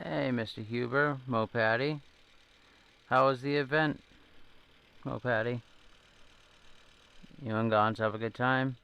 Hey, Mr. Huber, Mopatty. How was the event, Mopatty? You and Gons have a good time?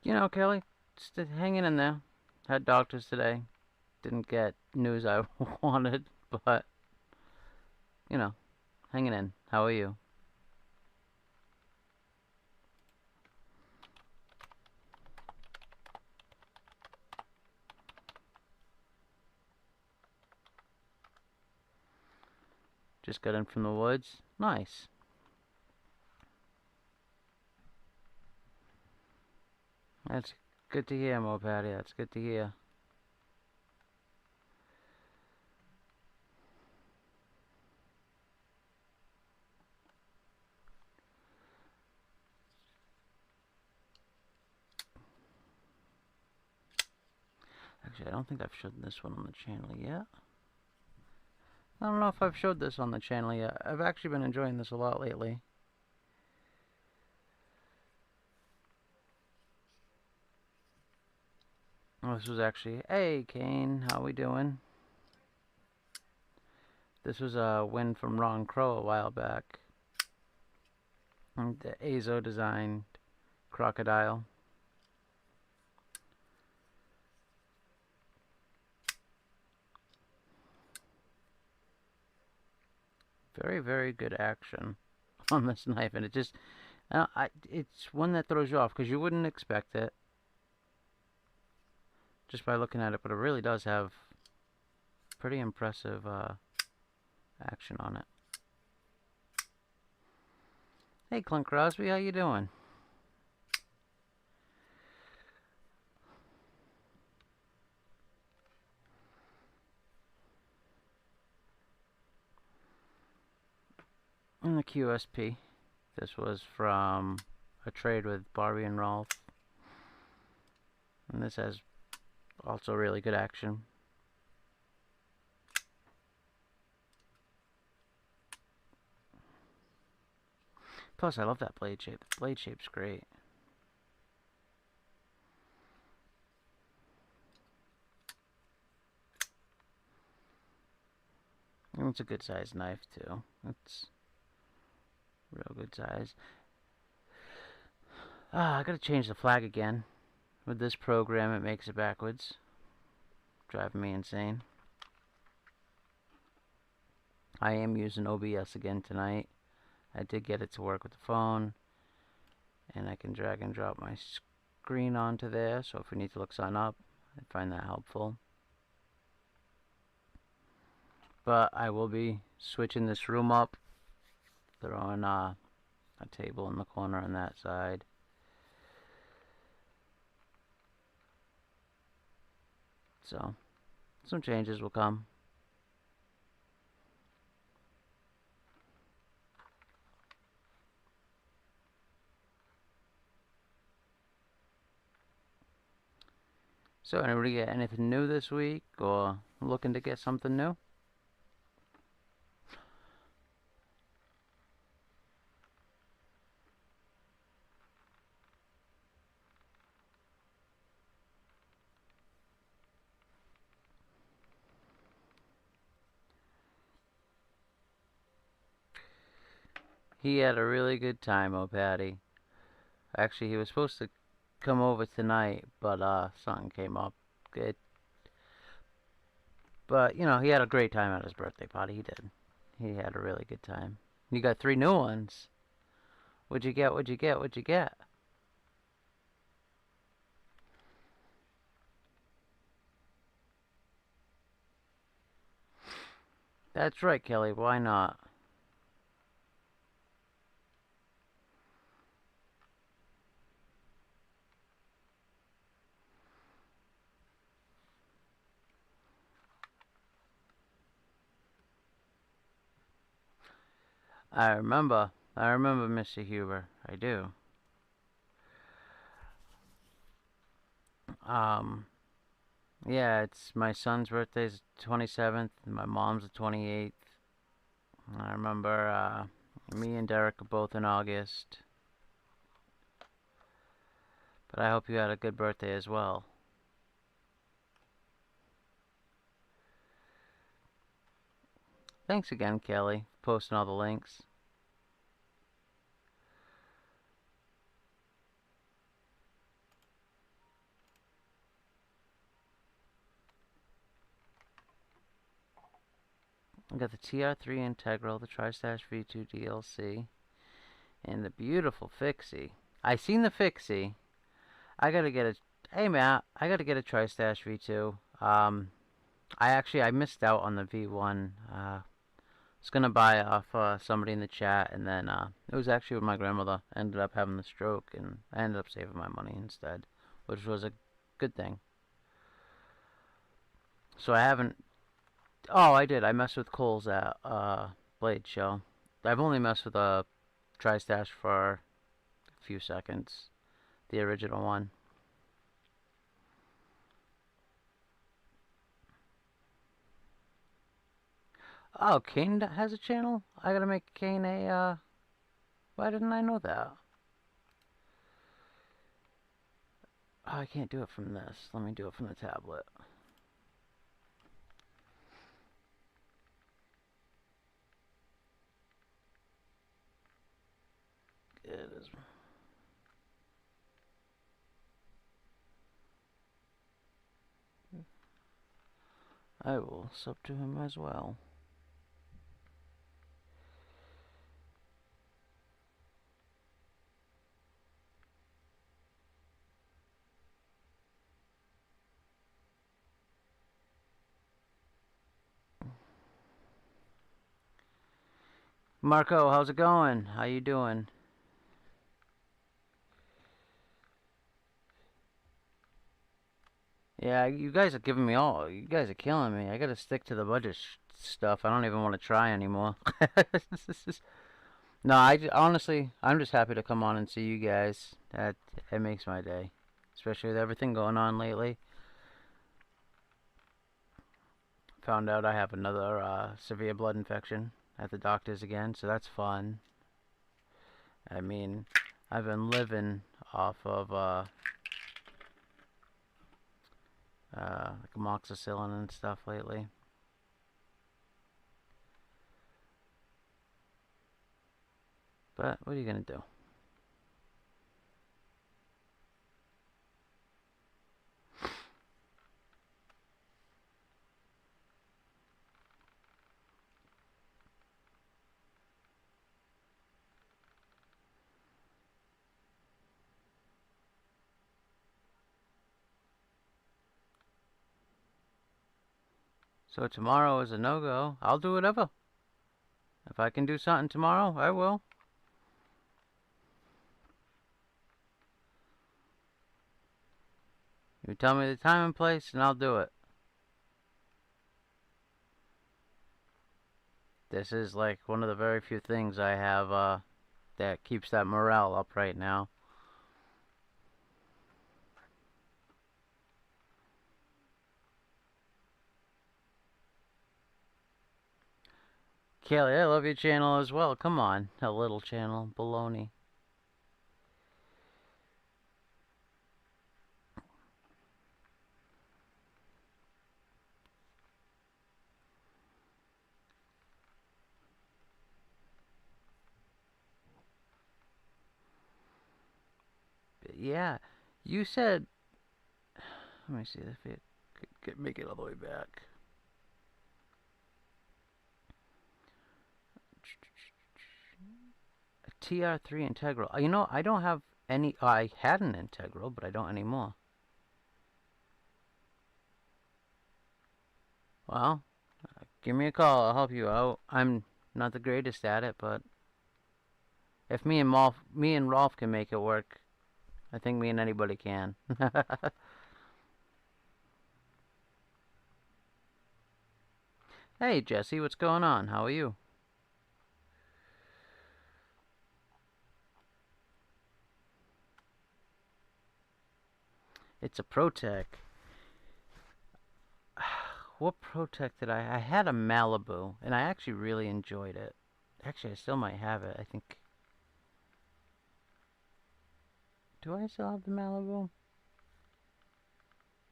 You know, Kelly, just hanging in there. Had doctors today. Didn't get news I wanted, but, you know, hanging in. How are you? Just got in from the woods. Nice. That's good to hear, Mopatty. That's good to hear. Actually, I don't think I've showed this one on the channel yet. I don't know if I've showed this on the channel yet. I've actually been enjoying this a lot lately. Oh, this was actually... Hey, Kane. How we doing? This was a win from Ron Crow a while back. The Azo designed crocodile. Very, very good action on this knife, and it just... it's one that throws you off because you wouldn't expect it just by looking at it, but it really does have pretty impressive action on it. Hey, Clint Crosby, how you doing? In the QSP, this was from a trade with Barbie and Rolf, and this has also really good action. Plus, I love that blade shape. The blade shape's great. And it's a good sized knife too. It's real good size. I gotta change the flag again. With this program, it makes it backwards. Driving me insane. I am using OBS again tonight. I did get it to work with the phone. And I can drag and drop my screen onto there. So if we need to look something up, I find that helpful. But I will be switching this room up. Throwing a table in the corner on that side. So, some changes will come. So, anybody get anything new this week, or looking to get something new? He had a really good time, Patty. Actually, he was supposed to come over tonight, but something came up. Good. But, you know, he had a great time at his birthday party. He did. He had a really good time. You got 3 new ones. What'd you get? What'd you get? What'd you get? That's right, Kelly. Why not? I remember I remember Mr. Huber. I do. Um, yeah, it's my son's birthday's 27th, and my mom's the 28th. I remember me and Derek are both in August. But I hope you had a good birthday as well. Thanks again, Kelly, for posting all the links. I got the TR3 Integral, the TriStash V2 DLC, and the beautiful Fixie. I seen the Fixie. I gotta get a. Hey Matt, I gotta get a TriStash V2. I missed out on the V1. I was gonna buy it off somebody in the chat, and then it was actually when my grandmother ended up having the stroke, and I ended up saving my money instead, which was a good thing. So I haven't. Oh, I did. I messed with Coles at Blade Show. I've only messed with a TriStash for a few seconds. The original one. Oh, Kane has a channel? I gotta make Kane a, why didn't I know that? Oh, I can't do it from this. Let me do it from the tablet. It is. I will sub to him as well. Marco, how's it going? How you doing? Yeah, you guys are giving me all. You guys are killing me. I gotta stick to the budget stuff. I don't even want to try anymore. No, honestly, I'm just happy to come on and see you guys. That it makes my day, especially with everything going on lately. Found out I have another severe blood infection at the doctor's again, so that's fun. I mean, I've been living off of like amoxicillin and stuff lately. But what are you gonna do? So tomorrow is a no-go. I'll do whatever. If I can do something tomorrow, I will. You tell me the time and place, and I'll do it. This is like one of the very few things I have that keeps that morale up right now. Kelly, I love your channel as well. Come on, a little channel, baloney. Yeah, you said. Let me see if it could make it all the way back. A TR3 Integral. You know, I don't have any. I had an Integral, but I don't anymore. Well, give me a call. I'll help you out. I'm not the greatest at it, but if me and Rolf can make it work, I think me and anybody can. Hey, Jesse, what's going on? How are you? It's a ProTech. What ProTech did I had a Malibu, and I actually really enjoyed it. Actually, I still might have it. I think. Do I still have the Malibu?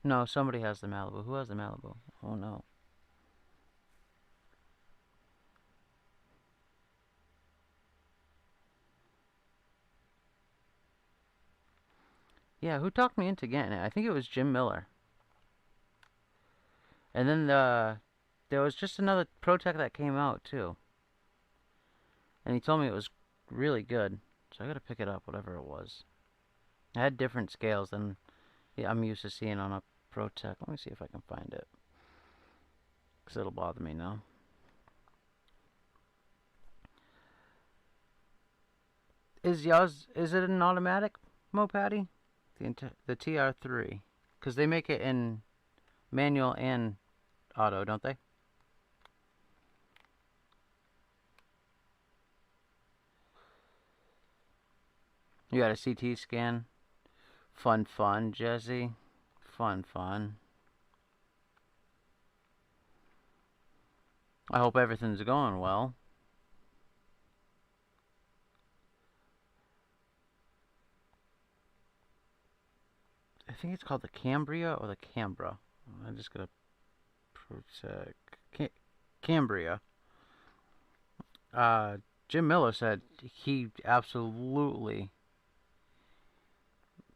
No, somebody has the Malibu. Who has the Malibu? Oh no. Yeah, who talked me into getting it? I think it was Jim Miller. And then there was just another ProTech that came out too. And he told me it was really good. So I gotta pick it up, whatever it was. It had different scales than I'm used to seeing on a ProTech. Let me see if I can find it. Because it'll bother me now. Is it an automatic, Mopatty? The TR3. Because they make it in manual and auto, don't they? You got a CT scan. Fun, Jesse. Fun. I hope everything's going well. I think it's called the Cambria or the Cambra. I'm just gonna protect Cambria. Jim Miller said he absolutely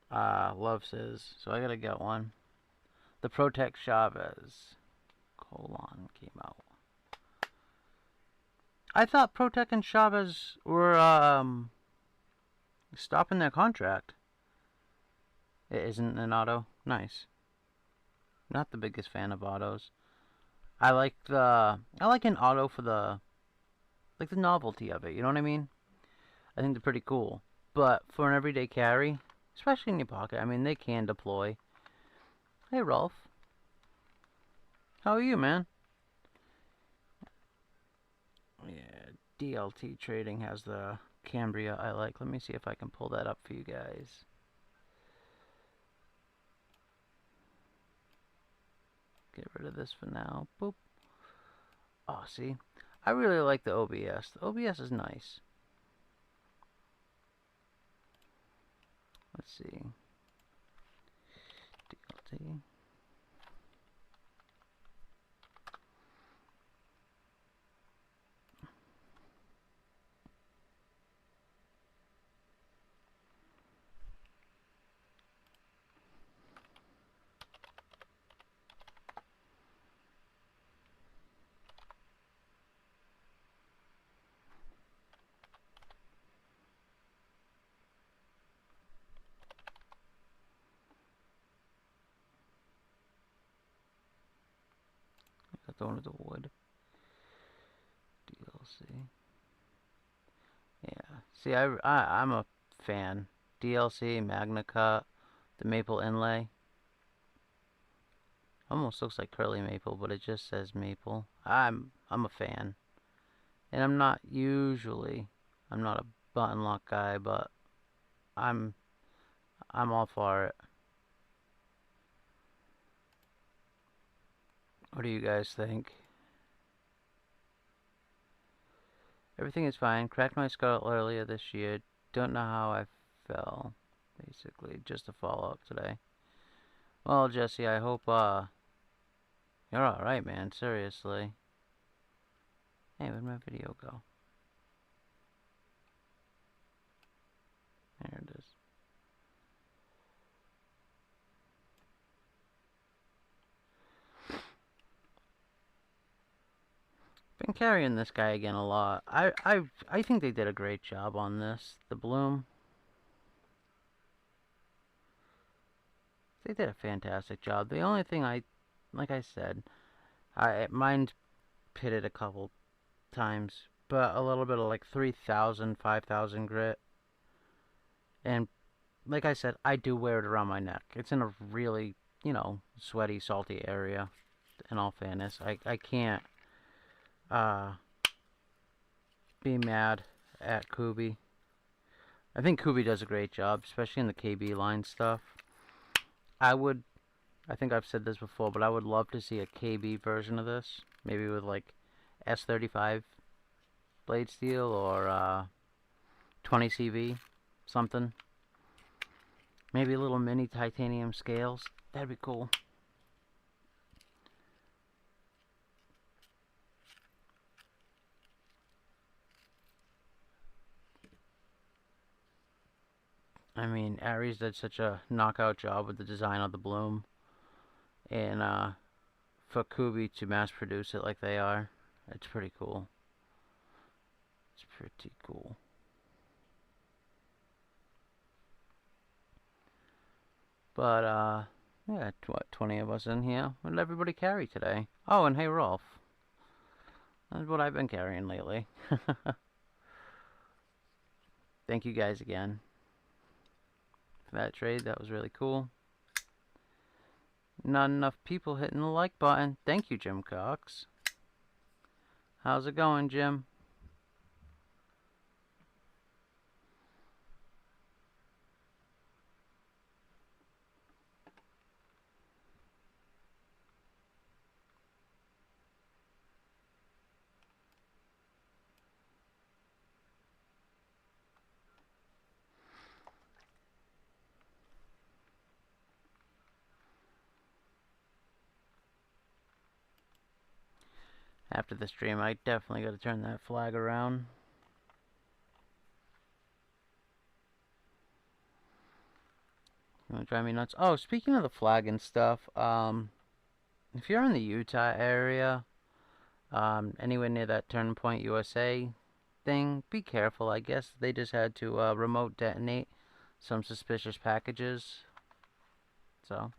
loves his, so I gotta get one. The Protect Chavez came out. I thought Protect and Chavez were stopping their contract. It isn't an auto. Nice. Not the biggest fan of autos. I like an auto for the novelty of it. You know what I mean? I think they're pretty cool. But for an everyday carry, especially in your pocket, I mean they can deploy. Hey Rolf, how are you, man? Yeah, DLT Trading has the Cambria I like. Let me see if I can pull that up for you guys. Get rid of this for now. Boop. Oh, see? I really like the OBS. The OBS is nice. Let's see. DLT. Got the one with the wood. DLC. Yeah. See, I'm a fan. DLC, Magna Cut, the maple inlay. Almost looks like curly maple, but it just says maple. I'm a fan. And I'm not a button lock guy, but I'm all for it. What do you guys think? Everything is fine. Cracked my skull earlier this year. Don't know how I fell. Basically, just a follow-up today. Well, Jesse, I hope you're alright, man. Seriously. Hey, where'd my video go? There it is. Been carrying this guy again a lot. I think they did a great job on this. The bloom. They did a fantastic job. The only thing like I said, mine pitted a couple times, but a little bit of like 3,000, 5,000 grit. And like I said, I do wear it around my neck. It's in a really, sweaty, salty area. In all fairness, I can't be mad at Kubi. I think Kubi does a great job, especially in the KB line stuff. I think I've said this before, but I would love to see a KB version of this. Maybe with like S35 blade steel or 20 CV, something. Maybe little mini titanium scales. That'd be cool. I mean, Aries did such a knockout job with the design of the bloom, and for Kubi to mass produce it like they are, it's pretty cool. It's pretty cool. But yeah, what, 20 of us in here. What did everybody carry today? Oh, and hey, Rolf. That's what I've been carrying lately. Thank you guys again for that trade. That was really cool. Not enough people hitting the like button. Thank you, Jim Cox. How's it going, Jim? After the stream, I definitely got to turn that flag around. You want to drive me nuts? Oh, speaking of the flag and stuff, if you're in the Utah area, anywhere near that Turning Point USA thing, be careful. I guess they just had to remote detonate some suspicious packages. So,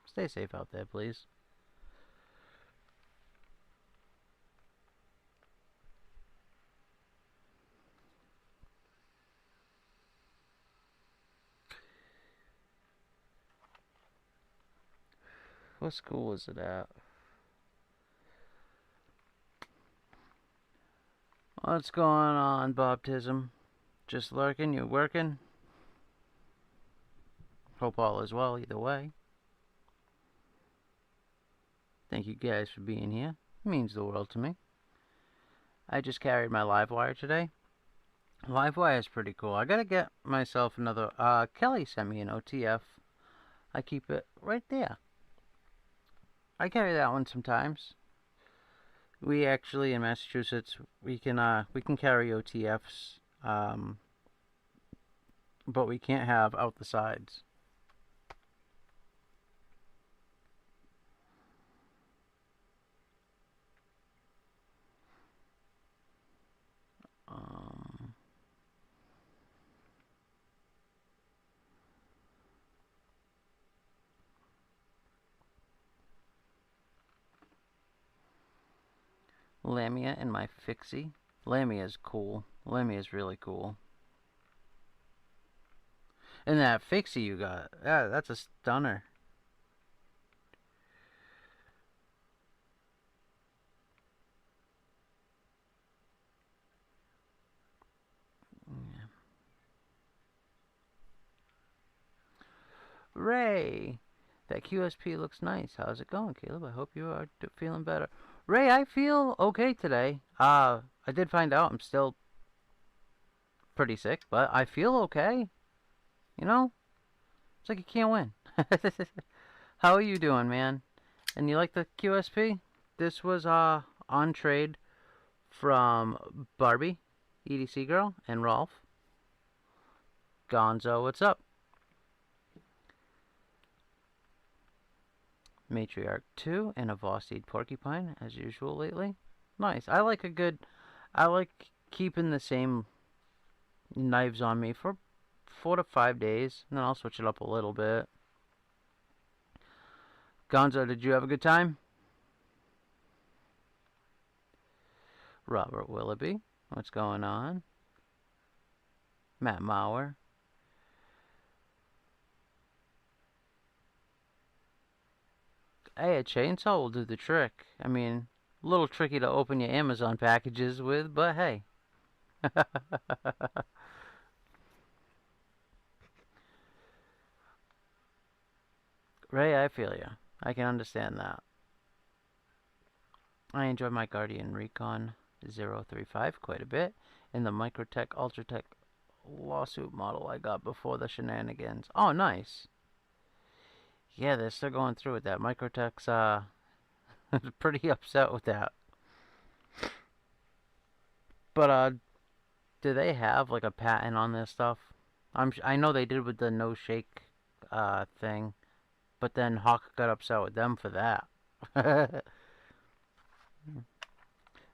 stay safe out there, please. What school was it at? What's going on, Baptism? Just lurking? You working? Hope all is well either way. Thank you guys for being here. It means the world to me. I just carried my Livewire today. Livewire is pretty cool. I gotta get myself another. Kelly sent me an OTF. I keep it right there. I carry that one sometimes. We actually in Massachusetts we can carry OTFs, but we can't have out the sides. Lamia and my Fixie. Lamia is cool. Lamia is really cool. And that Fixie you got, yeah, that's a stunner. Yeah. Ray, that QSP looks nice. How's it going, Caleb? I hope you are feeling better. Ray, I feel okay today. I did find out I'm still pretty sick, but I feel okay. You know, it's like you can't win. How are you doing, man? And you like the QSP? This was on trade from Barbie, EDC girl, and Rolf. Gonzo, what's up? Matriarch 2 and a Vosteed Porcupine, as usual lately. Nice. I like keeping the same knives on me for 4 to 5 days, and then I'll switch it up a little bit. Gonzo, did you have a good time? Robert Willoughby, what's going on? Matt Mauer. Hey, a chainsaw will do the trick. I mean, a little tricky to open your Amazon packages with, but hey. Ray, I feel you. I can understand that. I enjoy my Guardian Recon 035 quite a bit, and the Microtech Ultratech lawsuit model I got before the shenanigans. Oh, nice. Yeah, they're still going through with that. Microtech's pretty upset with that. But do they have like a patent on this stuff? I know they did with the no shake thing, but then Hawk got upset with them for that.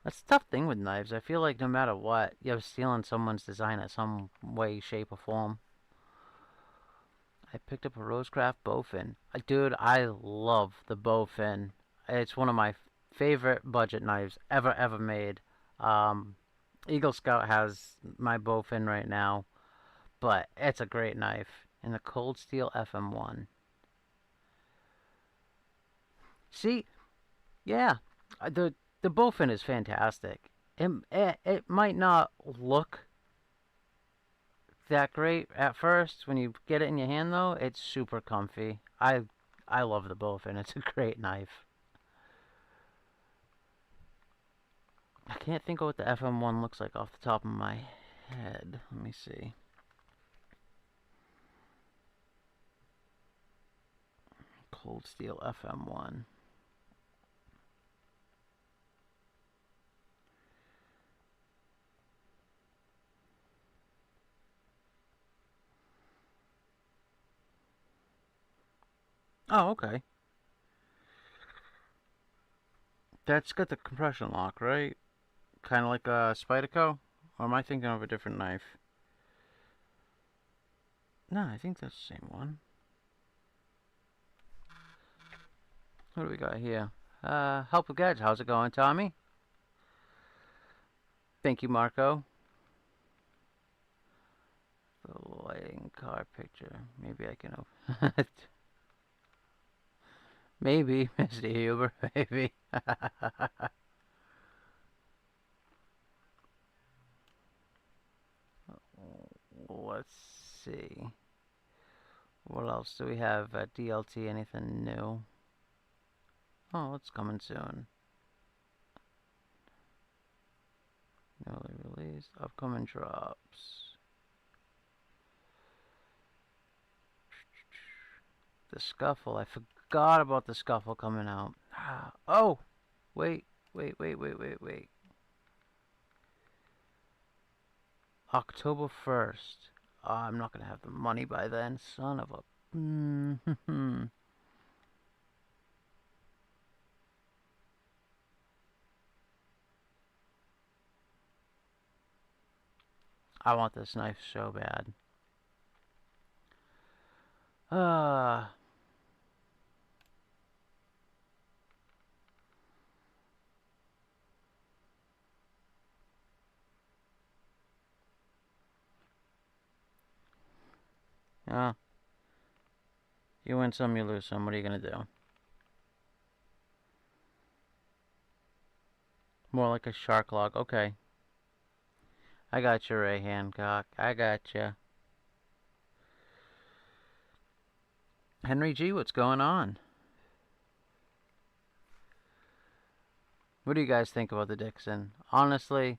That's a tough thing with knives. I feel like no matter what, you're stealing someone's design in some way, shape, or form. I picked up a Rosecraft bowfin. Dude, I love the bowfin. It's one of my favorite budget knives ever made. Um, Eagle Scout has my bowfin right now, but it's a great knife. And the Cold Steel FM1. See, yeah, the bowfin is fantastic. It might not look that great at first. When you get it in your hand, though, it's super comfy. I love the bowfin. It's a great knife. I can't think of what the FM1 looks like off the top of my head. Let me see. Cold Steel FM1. Oh, okay. That's got the compression lock, right? Kind of like a Spyderco? Or am I thinking of a different knife? No, I think that's the same one. What do we got here? Help with Gadgets. How's it going, Tommy? Thank you, Marco. The lighting car picture. Maybe I can open it. Maybe, Mr. Huber. Maybe. Let's see. What else do we have at DLT? Anything new? Oh, it's coming soon. Newly released. Upcoming drops. The Scuffle. I forgot about the Scuffle coming out. Oh! Wait. October 1st. Oh, I'm not going to have the money by then. Son of a... I want this knife so bad. Yeah. You win some, you lose some. What are you going to do? More like a shark log. Okay. I got you, Ray Hancock. I got you. Henry G, what's going on? What do you guys think about the Dixon? Honestly,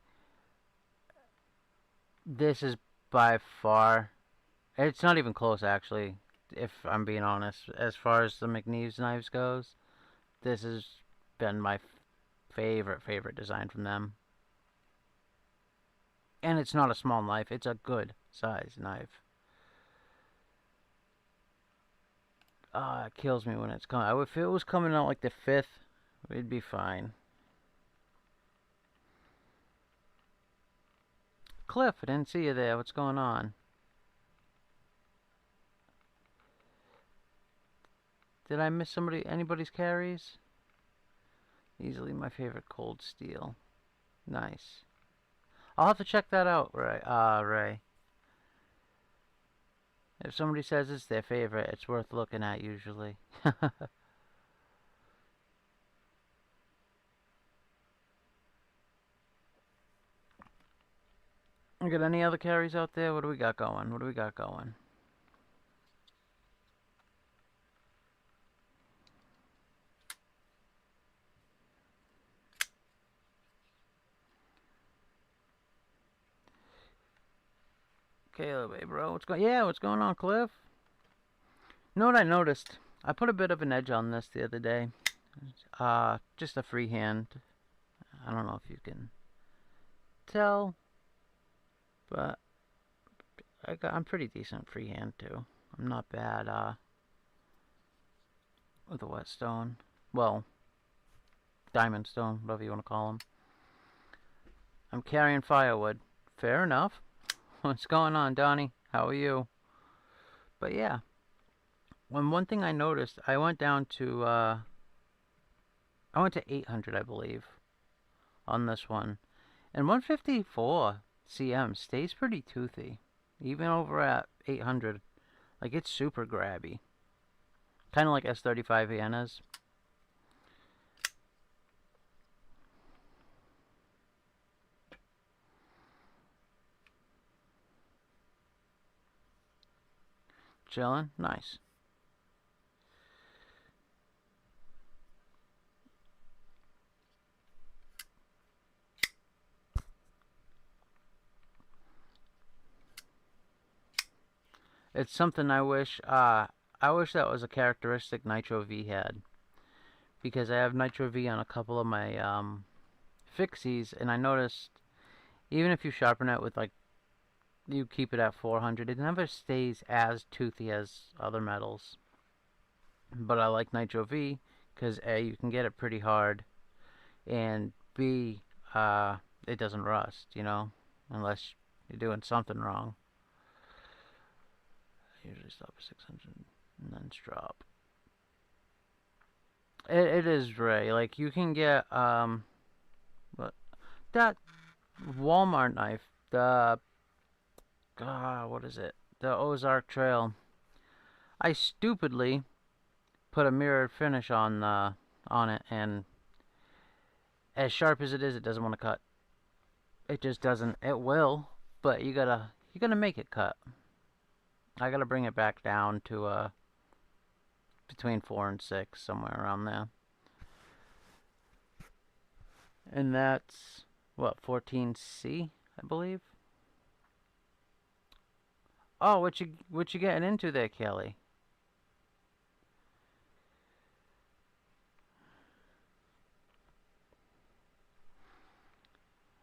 this is by far... It's not even close, actually, if I'm being honest. As far as the McNeves knives goes, this has been my favorite design from them. And it's not a small knife. It's a good size knife. It kills me when it's coming. If it was coming out like the 5th, it'd be fine. Cliff, I didn't see you there. What's going on? Did I miss anybody's carries? Easily my favorite Cold Steel. Nice. I'll have to check that out, Ray. If somebody says it's their favorite, it's worth looking at usually. We got any other carries out there? What do we got going? Caleb, hey bro, what's going on, Cliff? You know what I noticed? I put a bit of an edge on this the other day. Just a freehand. I don't know if you can tell, but I'm pretty decent freehand too. I'm not bad with a whetstone. Well, diamond stone, whatever you want to call them. I'm carrying firewood. Fair enough. What's going on, Donnie? How are you? But yeah, one thing I noticed, I went to 800, I believe, on this one, and 154 cm stays pretty toothy, even over at 800. Like, it's super grabby, kind of like S35 Vienna's. Chillin', nice. It's something I wish that was a characteristic Nitro V had, because I have Nitro V on a couple of my fixies, and I noticed even if you sharpen it with, like, you keep it at 400, it never stays as toothy as other metals. But I like Nitro V because A, you can get it pretty hard, and B, it doesn't rust, unless you're doing something wrong. I usually stop at 600 and then drop. It is Ray. Like, you can get what, that Walmart knife, the what is it? The Ozark Trail. I stupidly put a mirrored finish on it, and as sharp as it is, it doesn't want to cut. It just doesn't. It will, but you gotta make it cut. I gotta bring it back down to between 4 and 6, somewhere around there. And that's what, 14C, I believe. Oh, what you getting into there, Kelly?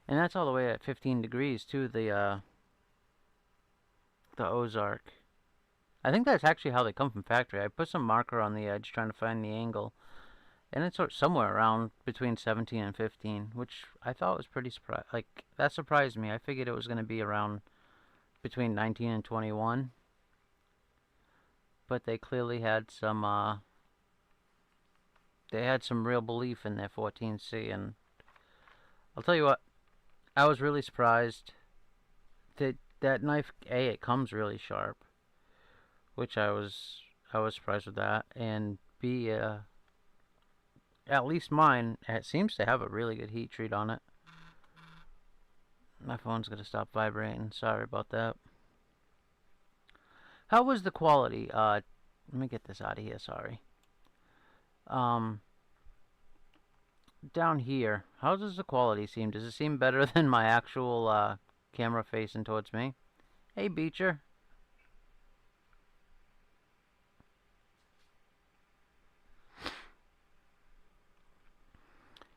And that's all the way at 15 degrees too, the Ozark. I think that's actually how they come from factory. I put some marker on the edge trying to find the angle, and it's somewhere around between 17 and 15, which I thought was pretty surprising. Like, that surprised me. I figured it was going to be around between 19 and 21, but they clearly had some real belief in their 14C, and I'll tell you what, I was really surprised that knife. A, it comes really sharp, which I was surprised with that, and B, at least mine, it seems to have a really good heat treat on it. My phone's gonna stop vibrating. Sorry about that. How was the quality? Let me get this out of here. Sorry. Down here, how does the quality seem? Does it seem better than my actual camera facing towards me? Hey, Beecher.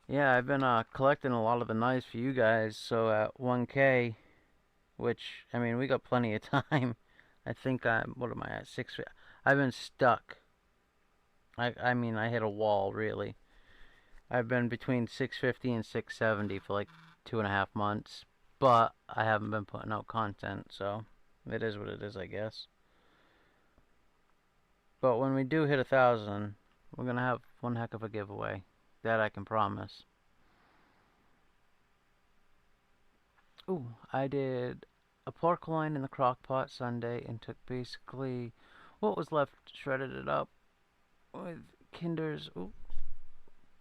Yeah, I've been collecting a lot of the knives for you guys, so at 1K, which, I mean, we got plenty of time. I think what am I at? 6 feet. I've been stuck. I mean, I hit a wall, really. I've been between 650 and 670 for like 2.5 months, but I haven't been putting out content, so it is what it is, I guess. But when we do hit 1,000, we're gonna have one heck of a giveaway. That I can promise. Ooh, I did a pork loin in the crock pot Sunday and took basically what was left, shredded it up with Kinder's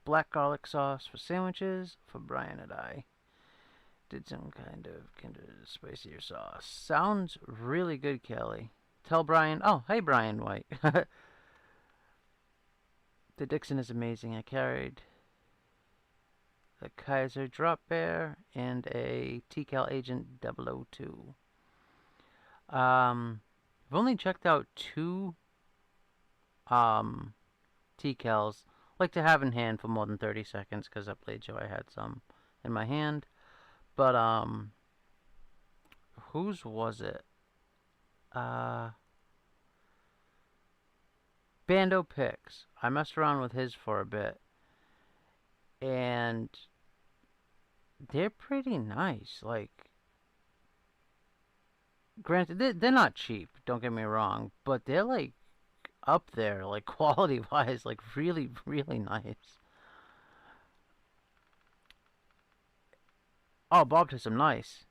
black garlic sauce for sandwiches for Brian and I. Did some kind of Kinder's spicier sauce. Sounds really good, Kelly. Tell Brian. Oh, hey, Brian White. The Dixon is amazing. I carried the Kaiser Drop Bear and a TCAL Agent 002. I've only checked out two um TCALs. Like to have in hand for more than 30 seconds because I played show I had some in my hand. But whose was it? Uh, Bando Picks. I messed around with his for a bit, and they're pretty nice. Like, granted, they're not cheap. Don't get me wrong, but they're like up there, like quality wise, like really, really nice. Oh, Bob to some nice.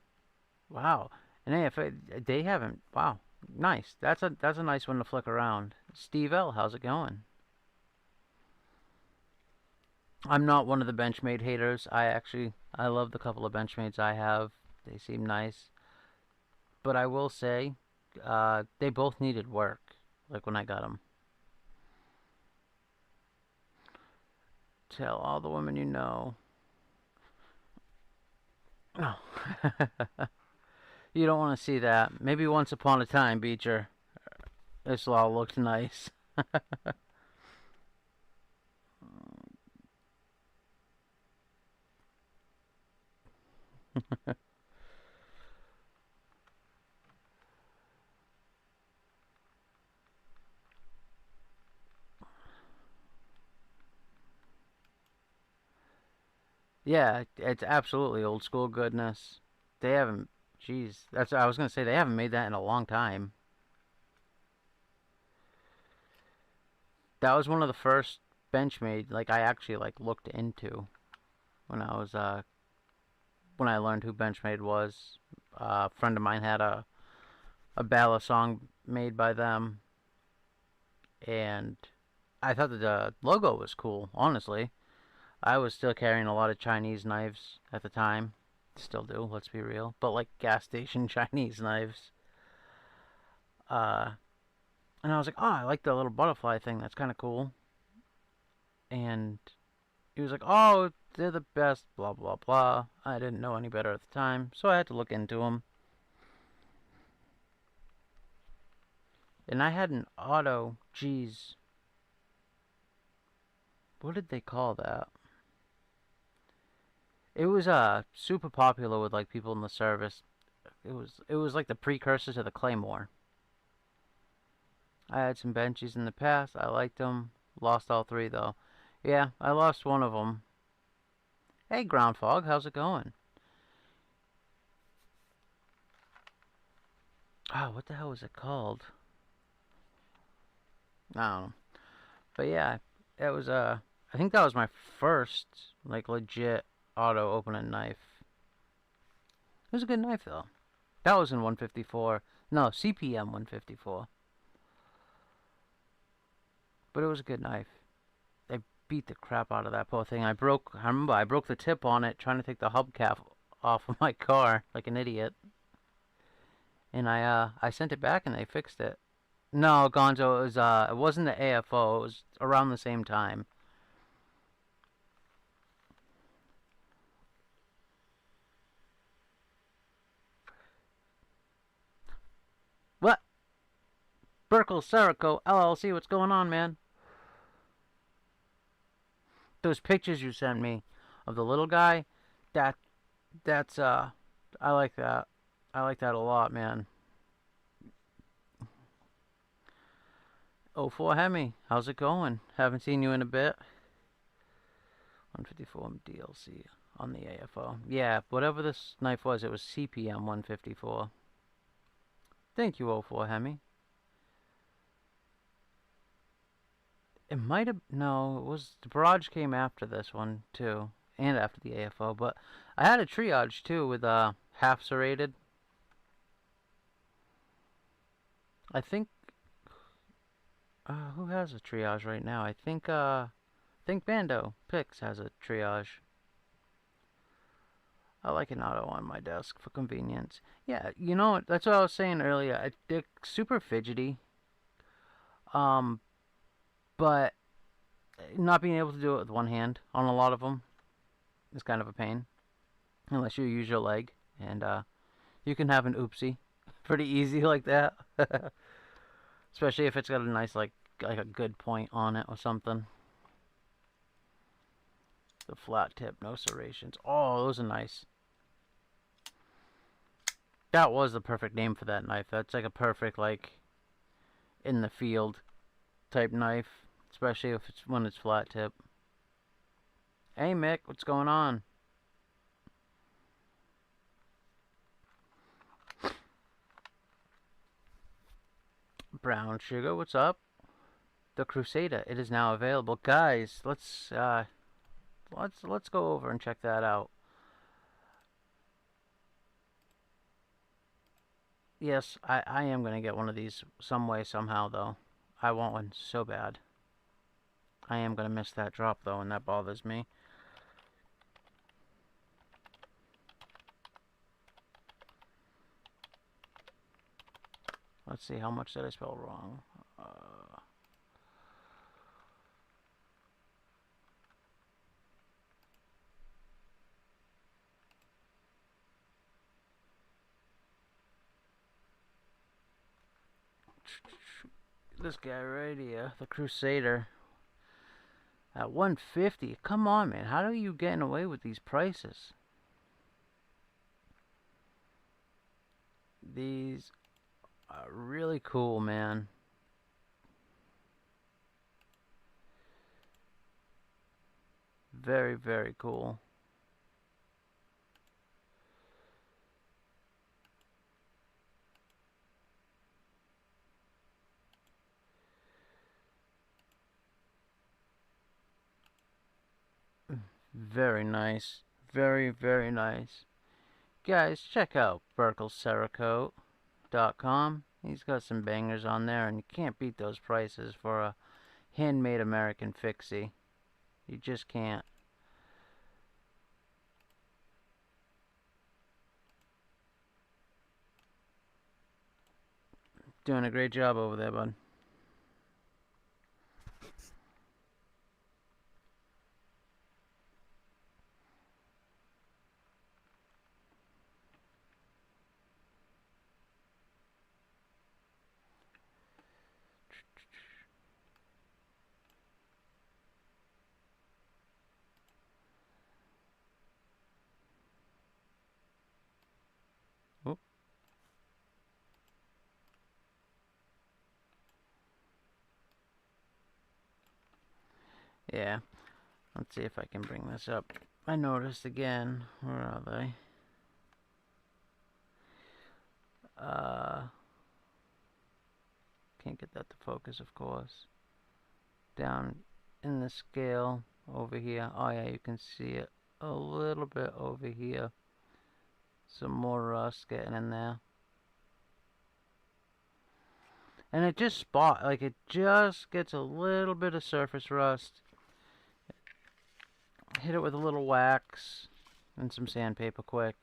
Wow. And hey, if they haven't, wow, nice. That's a nice one to flick around. Steve L, how's it going? I'm not one of the Benchmade haters. I love the couple of Benchmades I have. They seem nice, but I will say, they both needed work. Like when I got them. Tell all the women you know. No, you don't want to see that. Maybe once upon a time, Beecher, this all looked nice. Yeah, it's absolutely old school goodness. They haven't. Jeez, that's I was gonna say they haven't made that in a long time. That was one of the first Benchmade like I actually like looked into when I was when I learned who Benchmade was. A friend of mine had a ballad song made by them, and I thought that the logo was cool. Honestly, I was still carrying a lot of Chinese knives at the time. Still do. Let's be real. But like gas station Chinese knives. Uh, and I was like, oh, I like the little butterfly thing. That's kind of cool. And he was like, oh, they're the best. Blah blah blah. I didn't know any better at the time, so I had to look into them. And I had an auto. Geez, what did they call that? It was super popular with like people in the service. It was like the precursor to the Claymore. I had some benchies in the past. I liked them. Lost all three though. Yeah, I lost one of them. Hey, Ground Fog, how's it going? Oh, what the hell was it called? I don't know. But yeah, it was I think that was my first like legit auto opening knife. It was a good knife though. That was in 154. No, CPM 154. But it was a good knife. They beat the crap out of that poor thing. I remember I broke the tip on it trying to take the hubcap off of my car like an idiot. And I sent it back and they fixed it. No, Gonzo, it wasn't the AFO. It was around the same time. What? Burkle Serico LLC, what's going on, man? Those pictures you sent me of the little guy, that that's I like that. I like that a lot, man. Oh, 04 Hemi, how's it going? Haven't seen you in a bit. 154 DLC on the AFO. Yeah, whatever this knife was, it was CPM 154. Thank you, 04 Hemi. It might have. No, it was. The Barrage came after this one, too. And after the AFO. But I had a triage, too, with half serrated. I think. Who has a triage right now? I think Bando Pix has a triage. I like an auto on my desk for convenience. Yeah, that's what I was saying earlier. They're super fidgety. Um, but not being able to do it with one hand on a lot of them is kind of a pain. Unless you use your leg. And you can have an oopsie. Pretty easy like that. Especially if it's got a nice like a good point on it or something. The flat tip, no serrations. Oh, those are nice. That was the perfect name for that knife. That's like a perfect like in the field type knife, especially if it's when it's flat tip. Hey Mick, what's going on? Brown Sugar, what's up? The Crusader, it is now available. Guys, let's go over and check that out. Yes, I am gonna get one of these some way somehow though. I want one so bad. I am gonna miss that drop though, and that bothers me. Let's see, how much did I spell wrong? This guy right here, the Crusader, at 150. Come on, man. How are you getting away with these prices? These are really cool, man. Very, very cool. Very nice. Very, very nice. Guys, check out BurkleCerakote.com. He's got some bangers on there, and you can't beat those prices for a handmade American fixie. You just can't. Doing a great job over there, bud. Oop. Yeah. Let's see if I can bring this up. I noticed again. Where are they? Can't get that to focus, of course. Down in the scale over here. Oh yeah, you can see it a little bit over here. Some more rust getting in there. And it just it just gets a little bit of surface rust. Hit it with a little wax and some sandpaper quick.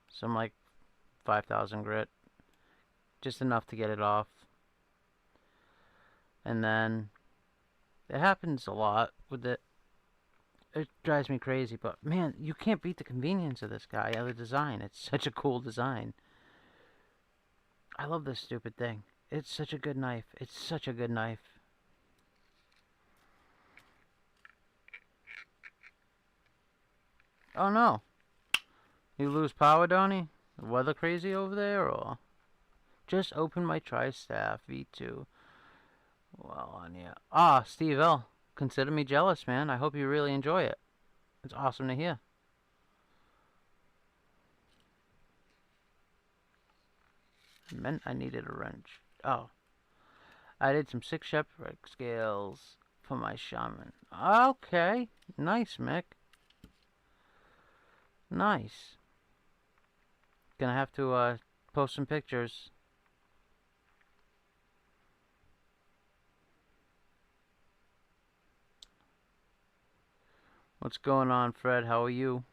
Some like 5,000 grit. Just enough to get it off. And then it happens a lot with it. It drives me crazy, but man, you can't beat the convenience of this guy. The design, it's such a cool design. I love this stupid thing. It's such a good knife. It's such a good knife. Oh no. You lose power, Donnie? Weather crazy over there, or? Just open my tri-staff V2. Well, on yeah. Ah, Steve L. Consider me jealous, man. I hope you really enjoy it. It's awesome to hear. I meant I needed a wrench. Oh. I did some 6 shepherd scales for my shaman. Okay. Nice, Mick. Nice. Gonna have to post some pictures. What's going on, Fred? How are you?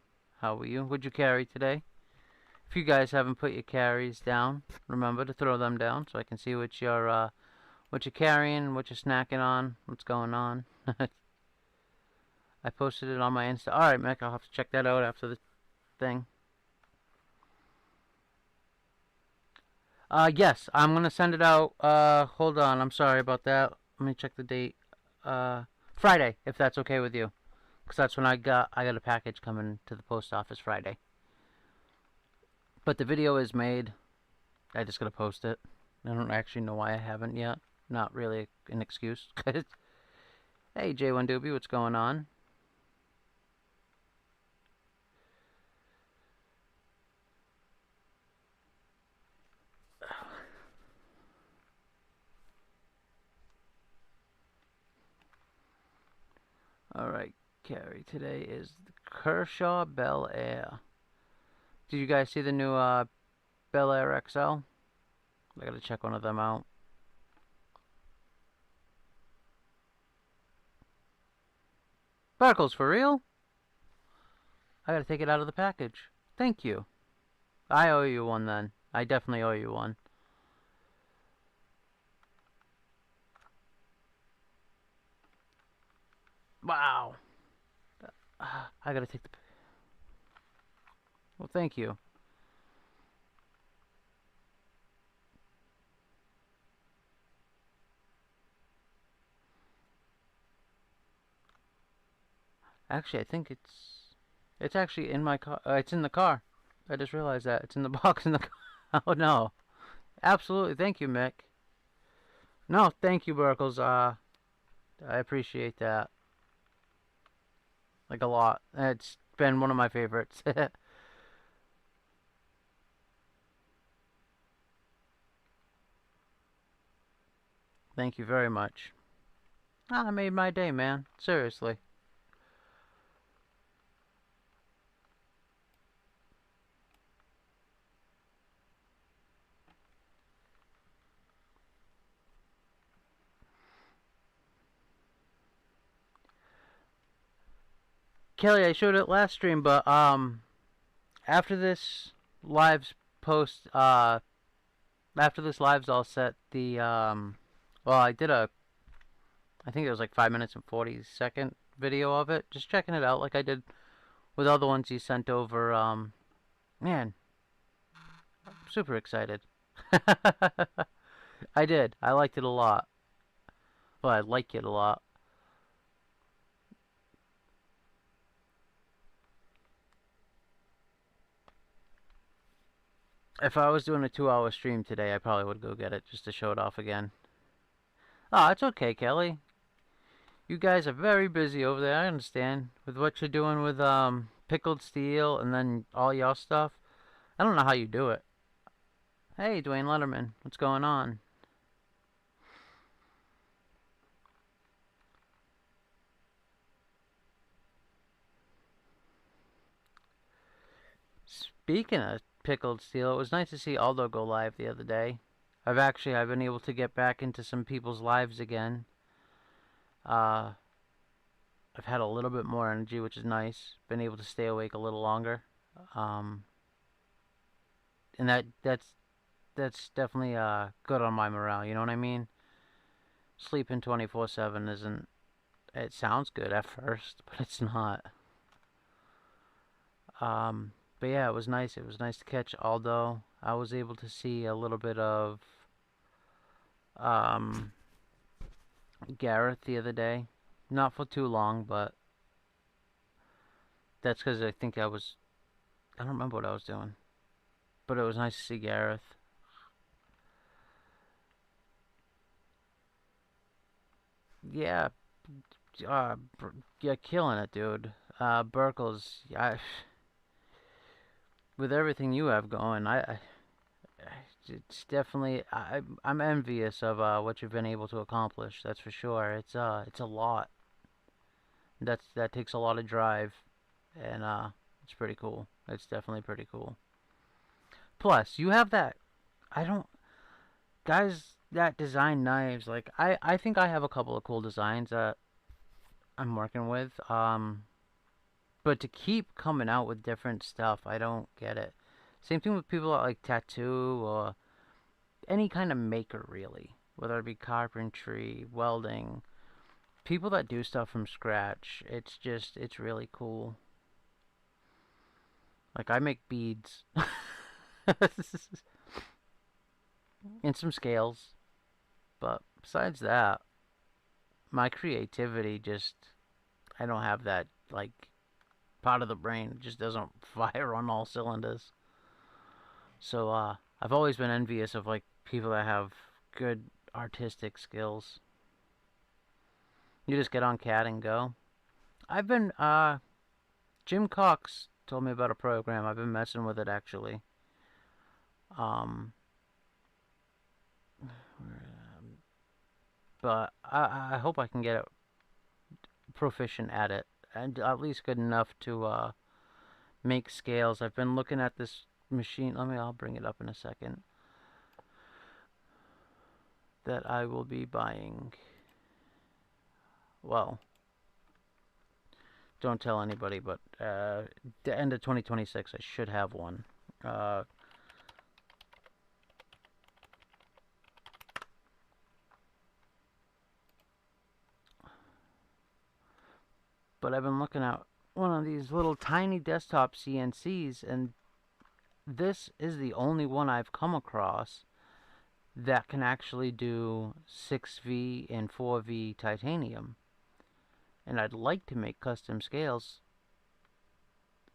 How are you? What'd you carry today? If you guys haven't put your carries down, remember to throw them down so I can see what you're carrying, what you're snacking on, what's going on. I posted it on my Insta. Alright, Mick, I'll have to check that out after the thing. Yes, I'm gonna send it out. Hold on. I'm sorry about that. Let me check the date. Uh, Friday, if that's okay with you, because that's when I got a package coming to the post office Friday. But the video is made. I just gotta post it. I don't actually know why I haven't yet. Not really an excuse. Hey, J1 Doobie, what's going on? Alright, Carrie, today is the Kershaw Bel Air. Did you guys see the new Bel Air XL? I gotta check one of them out. Sparkles, for real? I gotta take it out of the package. Thank you. I owe you one then. I definitely owe you one. Wow. I gotta take the... Well, thank you. Actually, I think it's actually in my car. It's in the car. I just realized that. It's in the box in the car. Oh, no. Absolutely. Thank you, Mick. No, thank you, Burkles. I appreciate that. Like, a lot. It's been one of my favorites. Thank you very much. I made my day, man. Seriously. Kelly, I showed it last stream, but, after this live's post, after this live's all set, well, I think it was like 5 minutes and 40-second video of it. Just checking it out like I did with all the ones you sent over. Man, I'm super excited. I did. I liked it a lot. Well, I like it a lot. If I was doing a 2-hour stream today, I probably would go get it just to show it off again. Oh, it's okay, Kelly. You guys are very busy over there. I understand with what you're doing with pickled steel and then all your stuff. I don't know how you do it. Hey, Dwayne Letterman, what's going on? Speaking of pickled steel, it was nice to see Aldo go live the other day. I've been able to get back into some people's lives again. Uh, I've had a little bit more energy, which is nice. Been able to stay awake a little longer. Um, and that's definitely good on my morale. You know what I mean? Sleeping 24/7 isn't. It sounds good at first, but it's not. Um, but yeah, it was nice. It was nice to catch Aldo. I was able to see a little bit of um, Gareth the other day. Not for too long, but that's because I think I don't remember what I was doing. But it was nice to see Gareth. Yeah, uh, yeah, killing it, dude. Burkles, with everything you have going, it's definitely I'm envious of what you've been able to accomplish. That's for sure. It's a lot. That takes a lot of drive, and it's pretty cool. It's definitely pretty cool. Plus, you have that. I don't guys that design knives. Like I think I have a couple of cool designs that I'm working with. But to keep coming out with different stuff, I don't get it. Same thing with people that like tattoo or any kind of maker, really. Whether it be carpentry, welding, people that do stuff from scratch. It's really cool. Like I make beads. and some scales. But besides that, my creativity just, I don't have that, like, part of the brain. It just doesn't fire on all cylinders. So, I've always been envious of, like, people that have good artistic skills. You just get on CAD and go. I've been, Jim Cox told me about a program. I've been messing with it, actually. Um, but I hope I can get proficient at it, and at least good enough to make scales. I've been looking at this machine. I'll bring it up in a second. That I will be buying. Well, don't tell anybody, but the end of 2026, I should have one. Uh, but I've been looking at one of these little tiny desktop CNCs, and this is the only one I've come across that can actually do 6V and 4V titanium. And I'd like to make custom scales.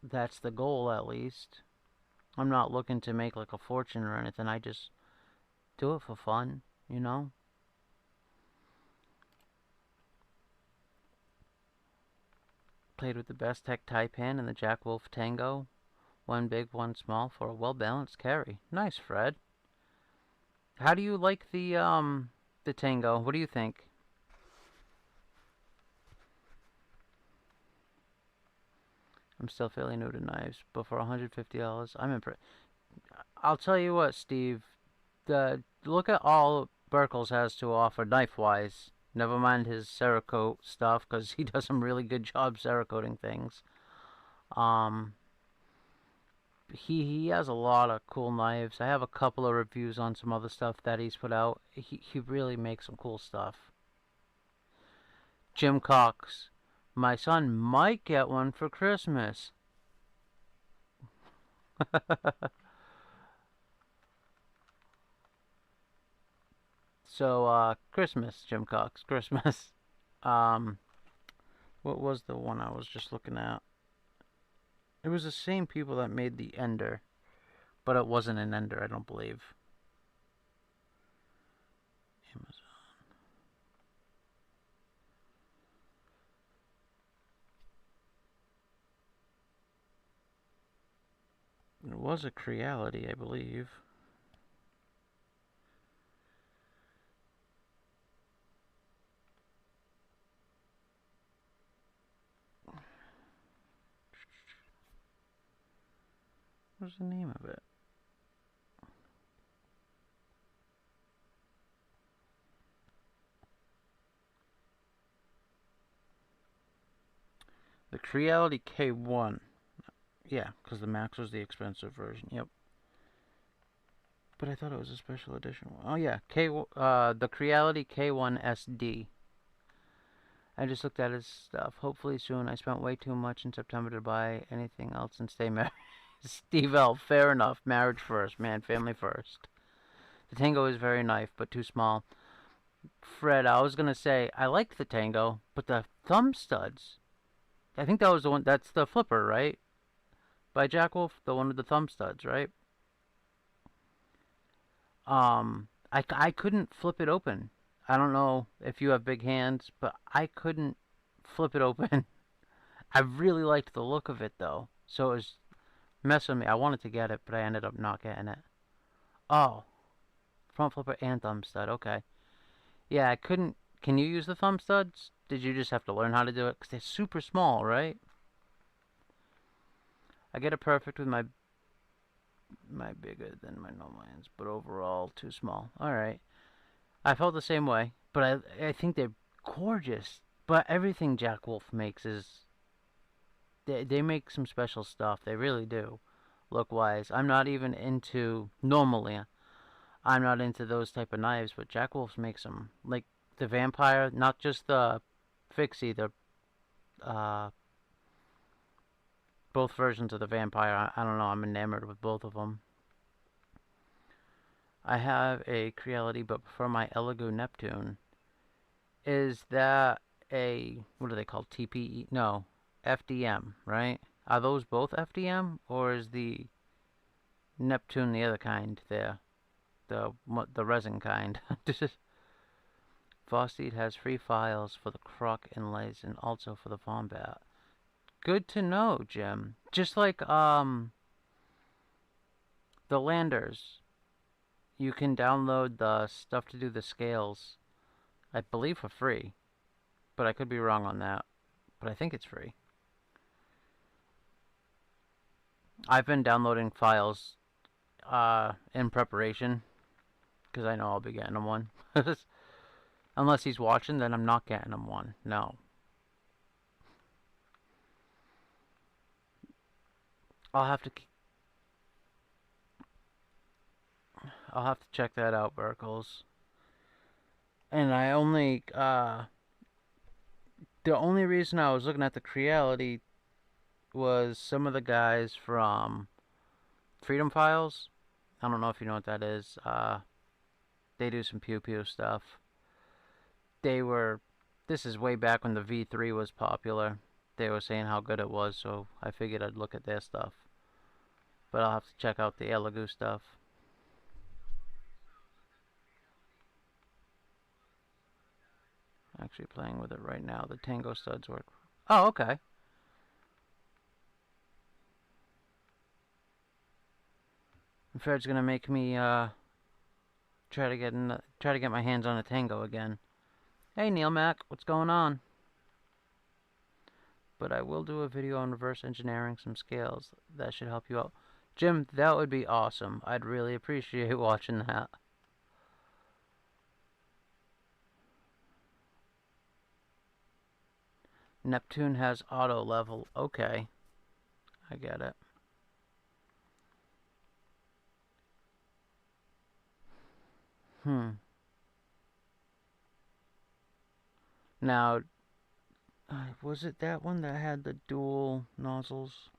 That's the goal, at least. I'm not looking to make like a fortune or anything. I just do it for fun, you know? Played with the Bestech Taipan and the Jack Wolf Tango. One big, one small for a well-balanced carry. Nice, Fred. How do you like the Tango? What do you think? I'm still fairly new to knives, but for $150, I'm impressed. I'll tell you what, Steve. Look at all Burkles has to offer knife-wise. Never mind his Cerakote stuff, because he does some really good job Cerakoting things. Um, he has a lot of cool knives. I have a couple of reviews on some other stuff that he's put out. He really makes some cool stuff. Jim Cox. My son might get one for Christmas. So, Christmas, Jim Cox. Christmas. Um, what was the one I was just looking at? It was the same people that made the Ender, but it wasn't an Ender, I don't believe. Amazon. It was a Creality, I believe. What's the name of it? The Creality K1. Yeah, because the Max was the expensive version. Yep. But I thought it was a special edition one. Oh yeah, the Creality K1 SD. I just looked at his stuff. Hopefully soon. I spent way too much in September to buy anything else and stay married. Steve L. Fair enough. Marriage first, man. Family first. The Tango is very nice, but too small. Fred, I was gonna say I liked the Tango, but the thumb studs. I think that was the one. That's the flipper, right? By Jack Wolf, the one with the thumb studs, right? I couldn't flip it open. I don't know if you have big hands, but I couldn't flip it open. I really liked the look of it though, so it was messing with me. I wanted to get it, but I ended up not getting it. Oh, front flipper and thumb stud. Okay. Yeah, I couldn't. Can you use the thumb studs? Did you just have to learn how to do it? Because they're super small, right? I get it perfect with my bigger than my normal hands, but overall too small. Alright. I felt the same way, but I think they're gorgeous. But everything Jack Wolf makes is they make some special stuff. They really do. Look wise. I'm not even into normally. I'm not into those type of knives, but Jack Wolf makes them. Like the vampire, not just the fixie, the uh both versions of the vampire. I don't know. I'm enamored with both of them. I have a Creality, but for my Elegoo Neptune, is that a, what are they called? TPE? No, FDM, right? Are those both FDM, or is the Neptune the other kind there? The resin kind. Vosteed has free files for the croc inlays and also for the Vombat. Good to know, Jim. Just like the landers, you can download the stuff to do the scales, I believe for free, but I could be wrong on that. But I think it's free. I've been downloading files in preparation because I know I'll be getting him one. Unless he's watching, then I'm not getting him one. No. I'll have to check that out, Burkles. And I only the only reason I was looking at the Creality was some of the guys from Freedom Files. I don't know if you know what that is. They do some pew pew stuff. This is way back when the V3 was popular. They were saying how good it was, so I figured I'd look at their stuff. But I'll have to check out the Elegoo stuff. Actually playing with it right now. The Tango studs work. Oh, okay. Fred's gonna make me try to get my hands on a Tango again. Hey Neil Mac, what's going on? But I will do a video on reverse engineering some scales. That should help you out. Jim, that would be awesome. I'd really appreciate watching that. Neptune has auto level. Okay. I get it. Now, was it that one that had the dual nozzles?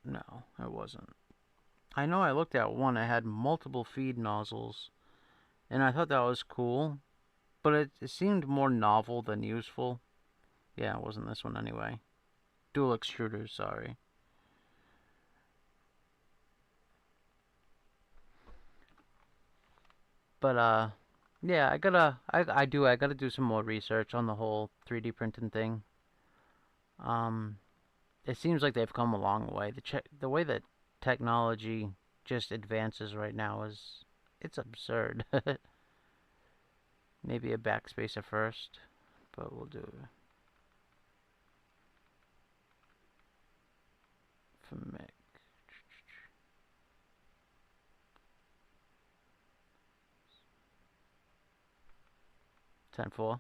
No, it wasn't. I know I looked at one that had multiple feed nozzles, and I thought that was cool, but it seemed more novel than useful. Yeah, it wasn't this one anyway. Dual extruders, sorry. But yeah, I gotta do some more research on the whole 3D printing thing. It seems like they've come a long way. The way that technology just advances right now it's absurd. Maybe a backspacer first, but we'll do it. For Mick. 10-4.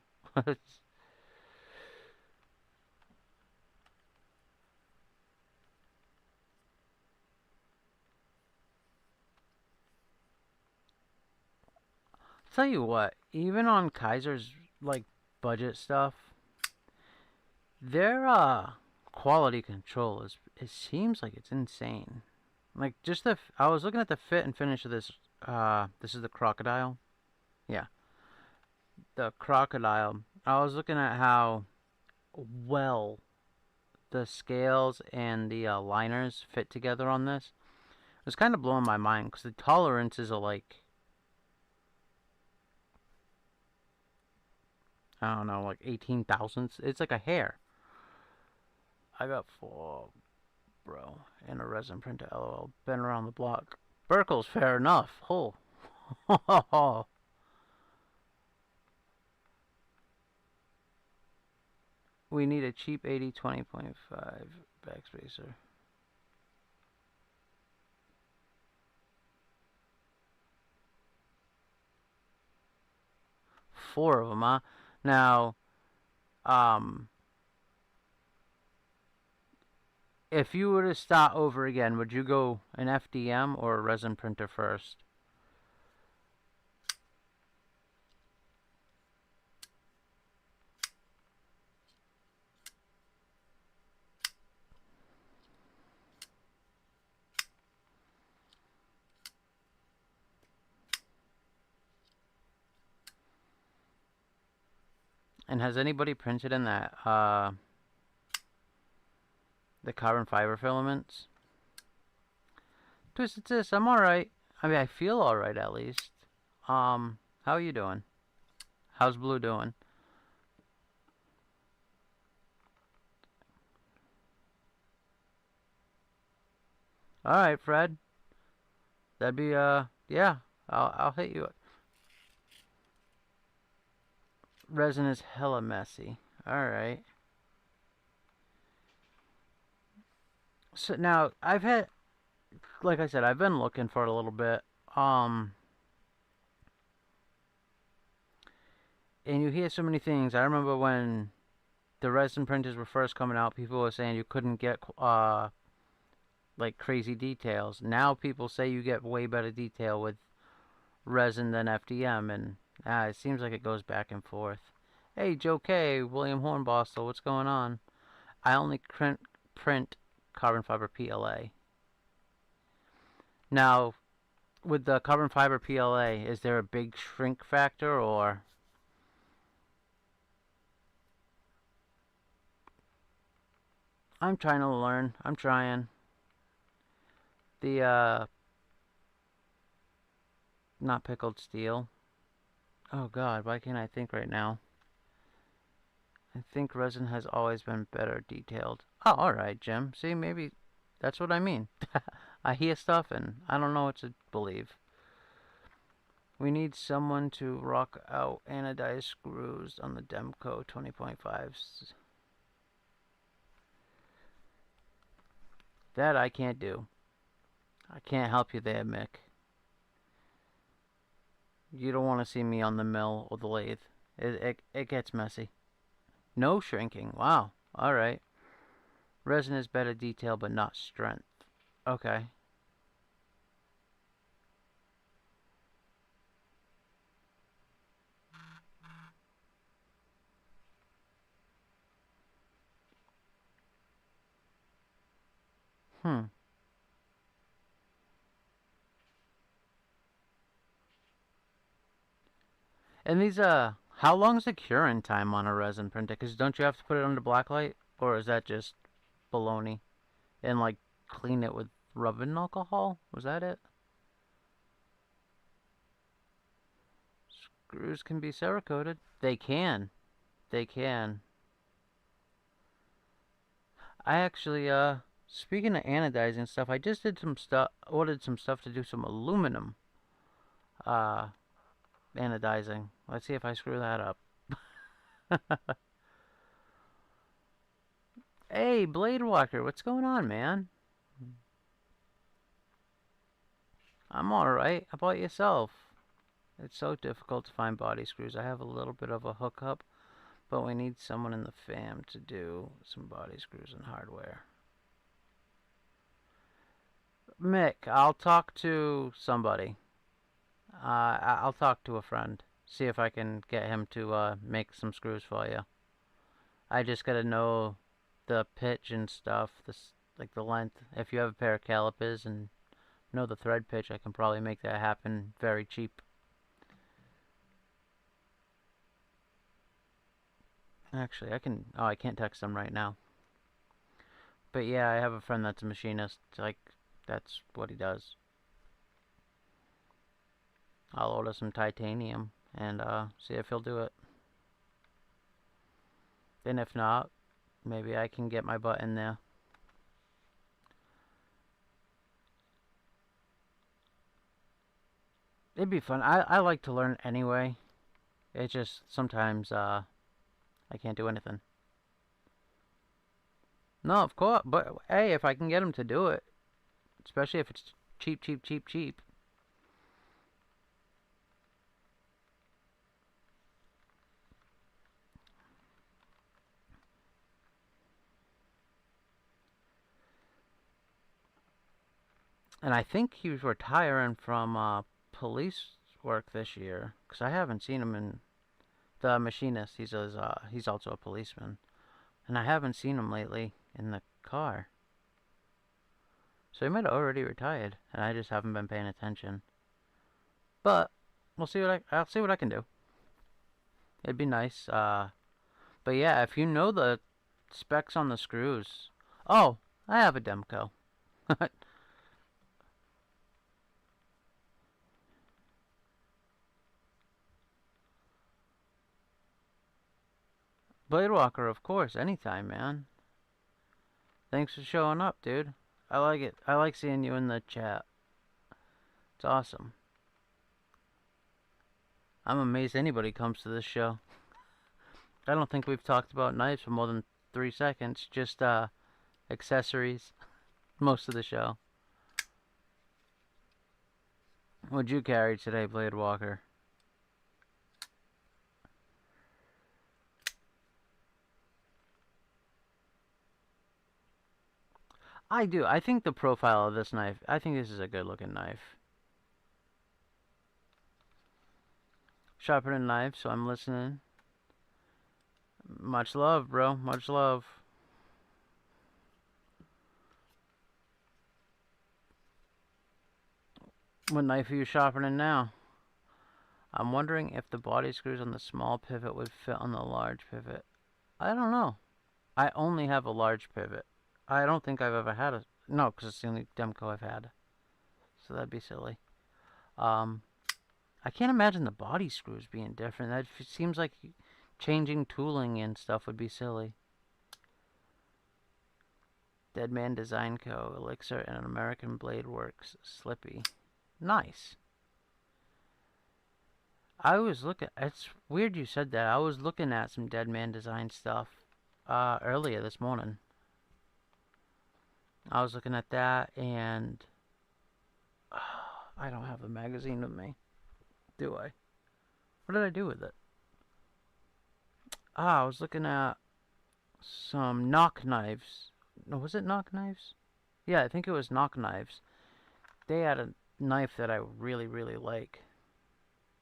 Tell you what, even on Kaiser's like budget stuff, their quality control it seems like it's insane. Like just I was looking at the fit and finish of this. This is the Crocodile. Yeah, the Crocodile. I was looking at how well the scales and the liners fit together on this. It was kind of blowing my mind because the tolerances are like, I don't know, like 18 thousandths. It's like a hair. I got 4, bro, and a resin printer. LOL. Been around the block. Burkle's fair enough. Oh. We need a cheap 80-20.5 backspacer. Four of them, huh? Now, if you were to start over again, would you go an FDM or a resin printer first? And has anybody printed in that, the carbon fiber filaments? Twisted Sis, I'm alright. I mean, I feel alright at least. How are you doing? How's Blue doing? Alright, Fred. That'd be, yeah. I'll hit you. Resin is hella messy. Alright. So now, I've had, like I said, I've been looking for it a little bit. And you hear so many things. I remember when the resin printers were first coming out, people were saying you couldn't get, like crazy details. Now people say you get way better detail with resin than FDM, and it seems like it goes back and forth. Hey, Joe K, William Hornbostel, what's going on? I only print carbon fiber PLA. Now, with the carbon fiber PLA, is there a big shrink factor, or? I'm trying to learn. I'm trying. The, not pickled steel. Oh god, why can't I think right now? I think resin has always been better detailed. Oh, alright, Jim. See, maybe that's what I mean. I hear stuff and I don't know what to believe. We need someone to rock out anodized screws on the Demco 20.5s. That I can't do. I can't help you there, Mick. You don't want to see me on the mill or the lathe. It gets messy. No shrinking. Wow. Alright. Resin is better detail, but not strength. Okay. Hmm. And these, how long is the curing time on a resin printer? Because don't you have to put it under blacklight? Or is that just baloney? And, like, clean it with rubbing alcohol? Was that it? Screws can be Cerakoted. They can. They can. I actually, speaking of anodizing stuff, I just did some stuff, ordered some stuff to do some aluminum, uh, anodizing. Let's see if I screw that up. Hey, Blade Walker, what's going on, man? I'm alright. How about yourself? It's so difficult to find body screws. I have a little bit of a hookup, but we need someone in the fam to do some body screws and hardware. Mick, I'll talk to somebody. I'll talk to a friend. See if I can get him to make some screws for you. I just gotta know the pitch and stuff, like the length. If you have a pair of calipers and know the thread pitch, I can probably make that happen very cheap. Actually, I can. Oh, I can't text him right now. But yeah, I have a friend that's a machinist. Like, that's what he does. I'll order some titanium and see if he'll do it. Then if not, maybe I can get my butt in there. It'd be fun. I like to learn anyway. It's just sometimes I can't do anything. No, of course. But hey, if I can get him to do it, especially if it's cheap, cheap, cheap, cheap. And I think he's retiring from police work this year because I haven't seen him in the machinist. He's also a policeman, and I haven't seen him lately in the car. So he might have already retired, and I just haven't been paying attention. But we'll see what I'll see what I can do. It'd be nice. But yeah, if you know the specs on the screws. Oh, I have a Demco. Blade Walker, of course, anytime, man. Thanks for showing up, dude. I like it. I like seeing you in the chat. It's awesome. I'm amazed anybody comes to this show. I don't think we've talked about knives for more than 3 seconds. Just accessories. Most of the show. What'd you carry today, Blade Walker? I do. I think the profile of this knife, I think this is a good looking knife. Sharpening knife, so I'm listening. Much love, bro. Much love. What knife are you sharpening now? I'm wondering if the body screws on the small pivot would fit on the large pivot. I don't know. I only have a large pivot. I don't think I've ever had a... No, because it's the only Demco I've had. So that'd be silly. I can't imagine the body screws being different. That seems like changing tooling and stuff would be silly. Deadman Design Co. Elixir and American Blade Works. Slippy. Nice. I was looking... It's weird you said that. I was looking at some Deadman Design stuff earlier this morning. I was looking at that and... I don't have the magazine with me. Do I? What did I do with it? I was looking at some Nock knives. No, was it Nock knives? Yeah, I think it was Nock knives. They had a knife that I really, really like.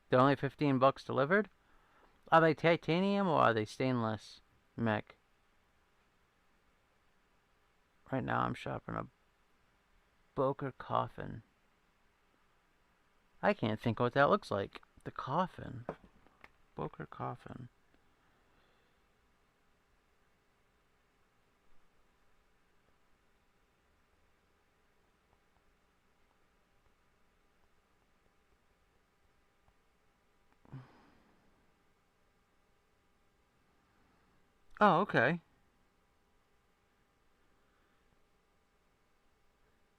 They're only $15 delivered? Are they titanium or are they stainless, Mick? Right now I'm shopping a Boker coffin. I can't think what that looks like. The coffin. Boker coffin. Oh, okay.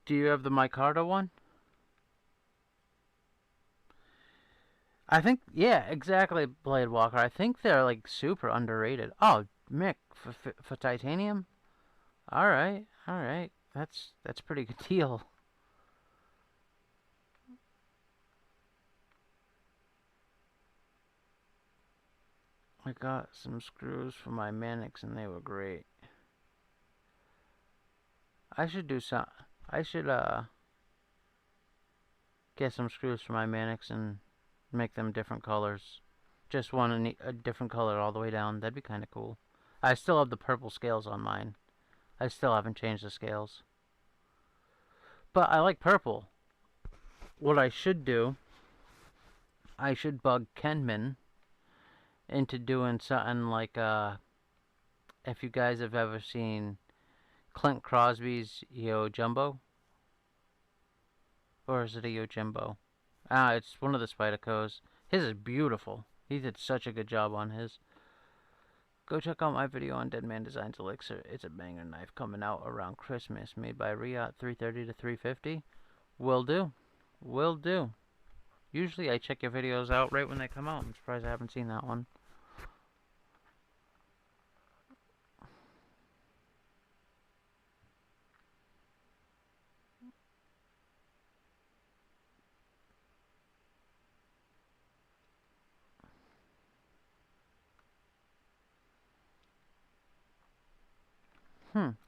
Do you have the micarta one? I think, yeah, exactly, Blade Walker. I think they're like super underrated. Oh, Mick, for titanium? Alright, alright. That's pretty good deal. I got some screws for my Manix and they were great. I should do some... I should, get some screws for my Manix and make them different colors. Just one a different color all the way down. That'd be kind of cool. I still have the purple scales on mine. I still haven't changed the scales. But I like purple. What I should do, I should bug Kenman into doing something like, if you guys have ever seen Clint Crosby's Yo Jumbo. Or is it a Yojimbo? It's one of the Spydercos. His is beautiful. He did such a good job on his. Go check out my video on Deadman Designs Elixir. It's a banger knife coming out around Christmas, made by Riot 330 to 350. Will do. Will do. Usually I check your videos out right when they come out. I'm surprised I haven't seen that one.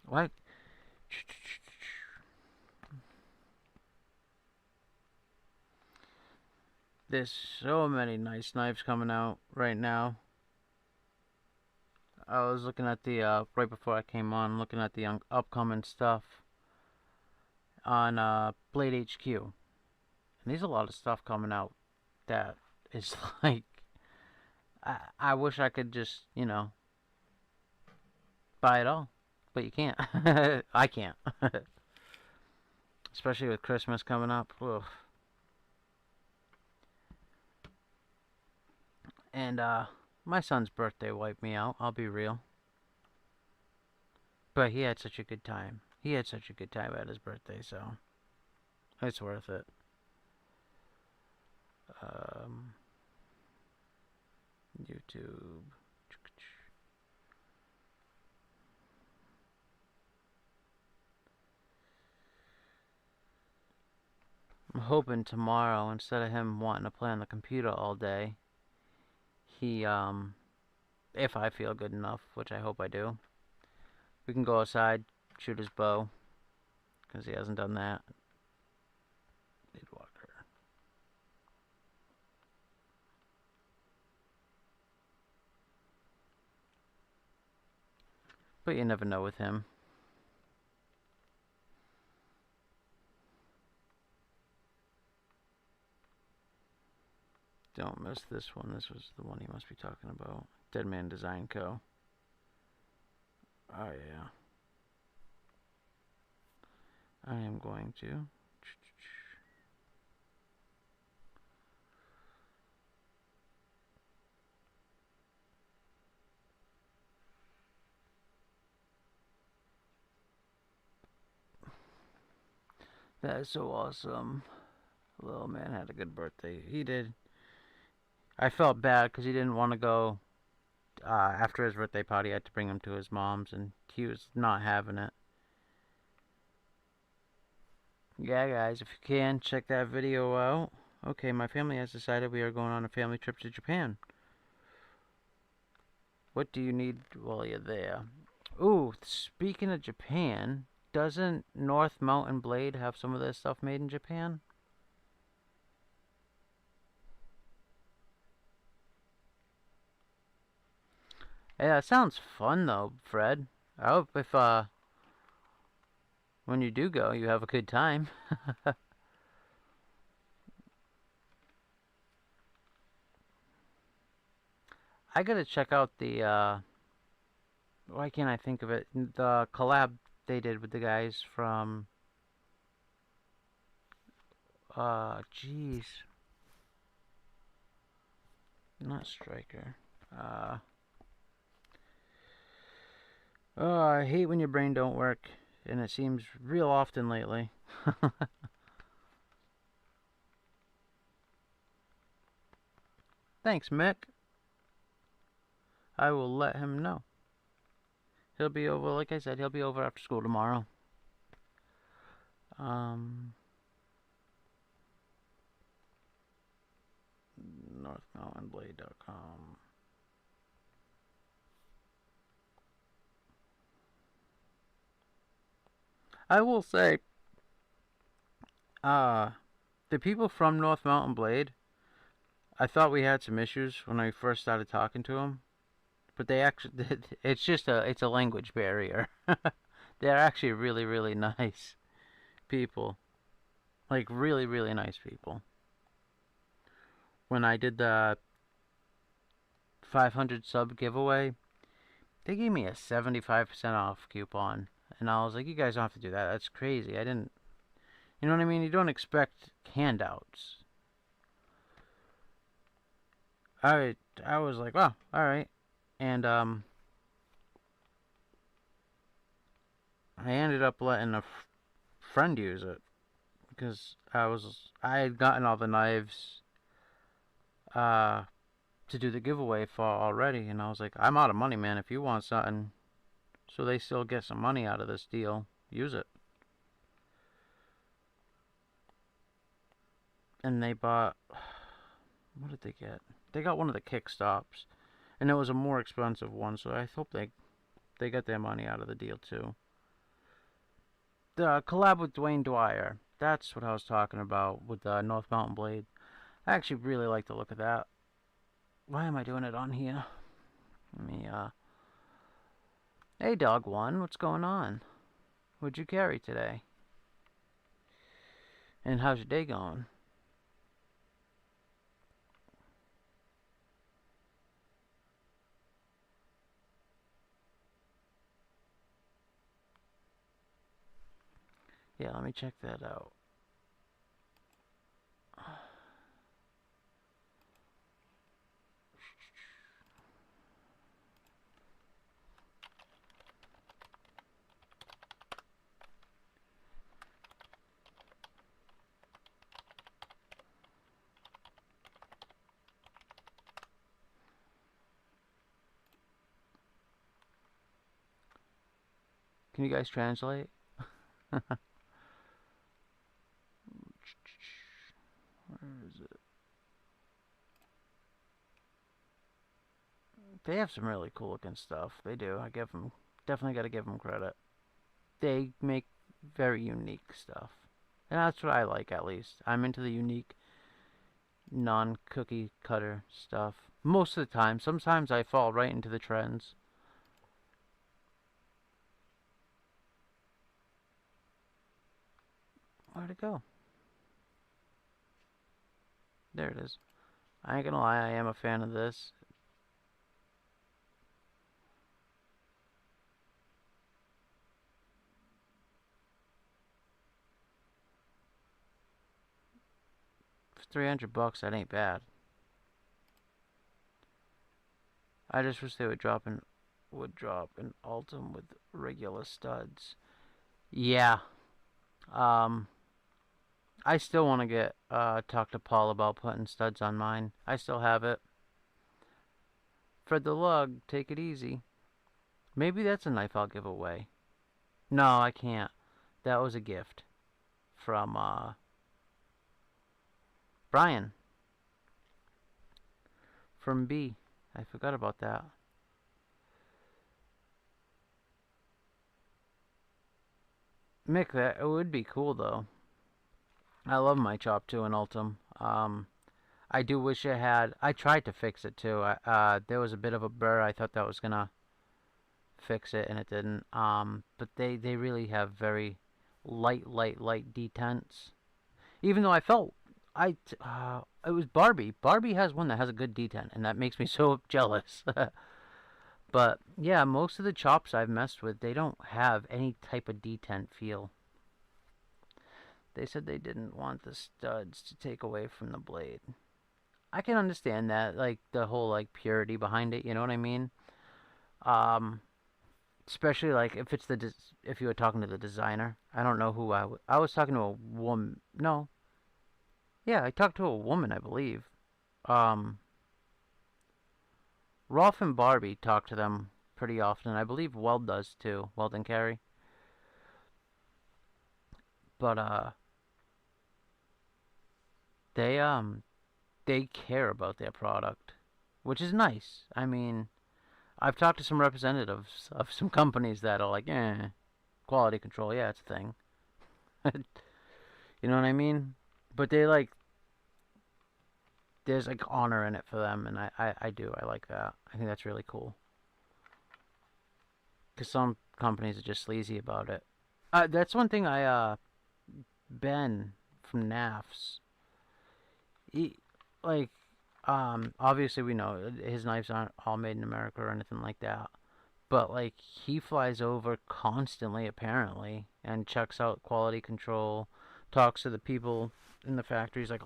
What? There's so many nice knives coming out right now. I was looking at the, right before I came on, looking at the upcoming stuff on Blade HQ. And there's a lot of stuff coming out that is like, I wish I could just, you know, buy it all. But you can't. I can't. Especially with Christmas coming up. Ugh. And my son's birthday wiped me out, I'll be real. But he had such a good time. He had such a good time at his birthday, so it's worth it. Um, YouTube. I'm hoping tomorrow, instead of him wanting to play on the computer all day, he, if I feel good enough, which I hope I do, we can go outside, shoot his bow, because he hasn't done that. Walker. But you never know with him. Don't miss this one. This was the one he must be talking about. Dead Man Design Co. Oh, yeah. I am going to. That is so awesome. Little man had a good birthday. He did. I felt bad because he didn't want to go after his birthday party. I had to bring him to his mom's, and he was not having it. Yeah, guys, if you can, check that video out. Okay, my family has decided we are going on a family trip to Japan. What do you need while you're there? Ooh, speaking of Japan, doesn't North Mountain Blade have some of their stuff made in Japan? Yeah, it sounds fun though, Fred. I hope if when you do go, you have a good time. I gotta check out the why can't I think of it? The collab they did with the guys from jeez. Not Striker. Uh oh, I hate when your brain don't work, and it seems real often lately. Thanks, Mick. I will let him know. He'll be over, like I said, he'll be over after school tomorrow. NorthMountainBlade.com. I will say, the people from North Mountain Blade, I thought we had some issues when I first started talking to them, but they actually, it's a language barrier. They're actually really, really nice people. Like, really, really nice people. When I did the 500 sub giveaway, they gave me a 75% off coupon. And I was like, you guys don't have to do that. That's crazy. I didn't, you know what I mean? You don't expect handouts. I was like, wow, alright. And, I ended up letting a friend use it. Because I had gotten all the knives, to do the giveaway for already. And I was like, I'm out of money, man. If you want something, so they still get some money out of this deal, use it. And they bought, what did they get? They got one of the kickstops, and it was a more expensive one, so I hope they got their money out of the deal too. The collab with Dwayne Dwyer, that's what I was talking about with the North Mountain Blade. I actually really like the look of that. Why am I doing it on here? Let me, hey Dog One, what's going on? What'd you carry today? And how's your day going? Yeah, let me check that out. Can you guys translate? Where is it? They have some really cool looking stuff. They do. I give them, definitely got to give them credit. They make very unique stuff. And that's what I like, at least. I'm into the unique, non-cookie cutter stuff. Most of the time. Sometimes I fall right into the trends. Where'd it go? There it is. I ain't gonna lie, I am a fan of this. For 300 bucks, that ain't bad. I just wish they would drop an Ultim with regular studs. Yeah. Um I still want to get talk to Paul about putting studs on mine. I still have it. Fred the Lug, take it easy. Maybe that's a knife I'll give away. No, I can't. That was a gift from Brian from B. I forgot about that. Mick, that it would be cool though. I love my Chop 2 and Ultim. I do wish I had. I tried to fix it too. There was a bit of a burr. I thought that was gonna fix it, and it didn't. But they really have very light detents. Even though I felt it was Barbie. Barbie has one that has a good detent, and that makes me so jealous. But yeah, most of the chops I've messed with, they don't have any type of detent feel. They said they didn't want the studs to take away from the blade. I can understand that, like the whole like purity behind it. You know what I mean? Um, Especially like if it's if you were talking to the designer. I don't know who I was talking to a woman. No, yeah, I talked to a woman, I believe. Um, Rolf and Barbie talk to them pretty often. I believe Weld does too. Weld and Carrie. But they they care about their product, which is nice. I mean, I've talked to some representatives of some companies that are like, quality control, yeah, it's a thing. You know what I mean? But they like, there's like honor in it for them, and I do. I like that. I think that's really cool. Because some companies are just sleazy about it. That's one thing Ben from NAFS, he, like, obviously we know his knives aren't all made in America or anything like that. But like he flies over constantly apparently and checks out quality control, talks to the people in the factories like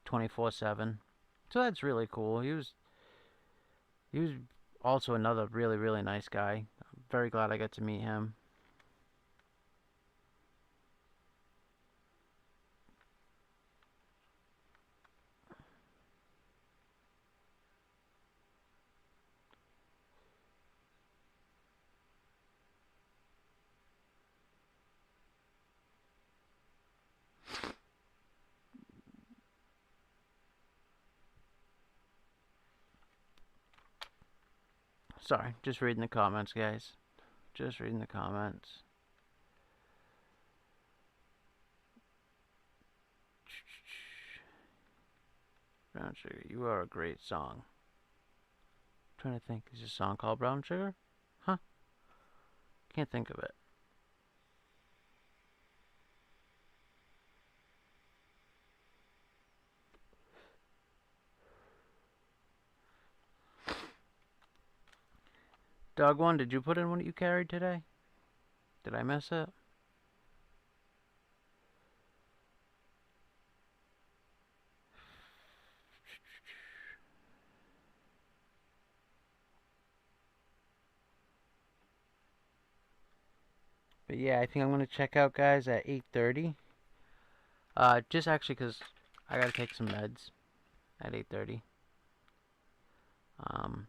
24/7. So that's really cool. He was also another really nice guy. I'm very glad I got to meet him. Sorry, just reading the comments, guys. Just reading the comments. Brown Sugar, you are a great song. I'm trying to think, is this song called Brown Sugar? Huh? Can't think of it. Dog One, did you put in what you carried today? Did I miss it? But yeah, I think I'm gonna check out, guys, at 8:30. Just actually 'cause I gotta take some meds at 8:30. Um,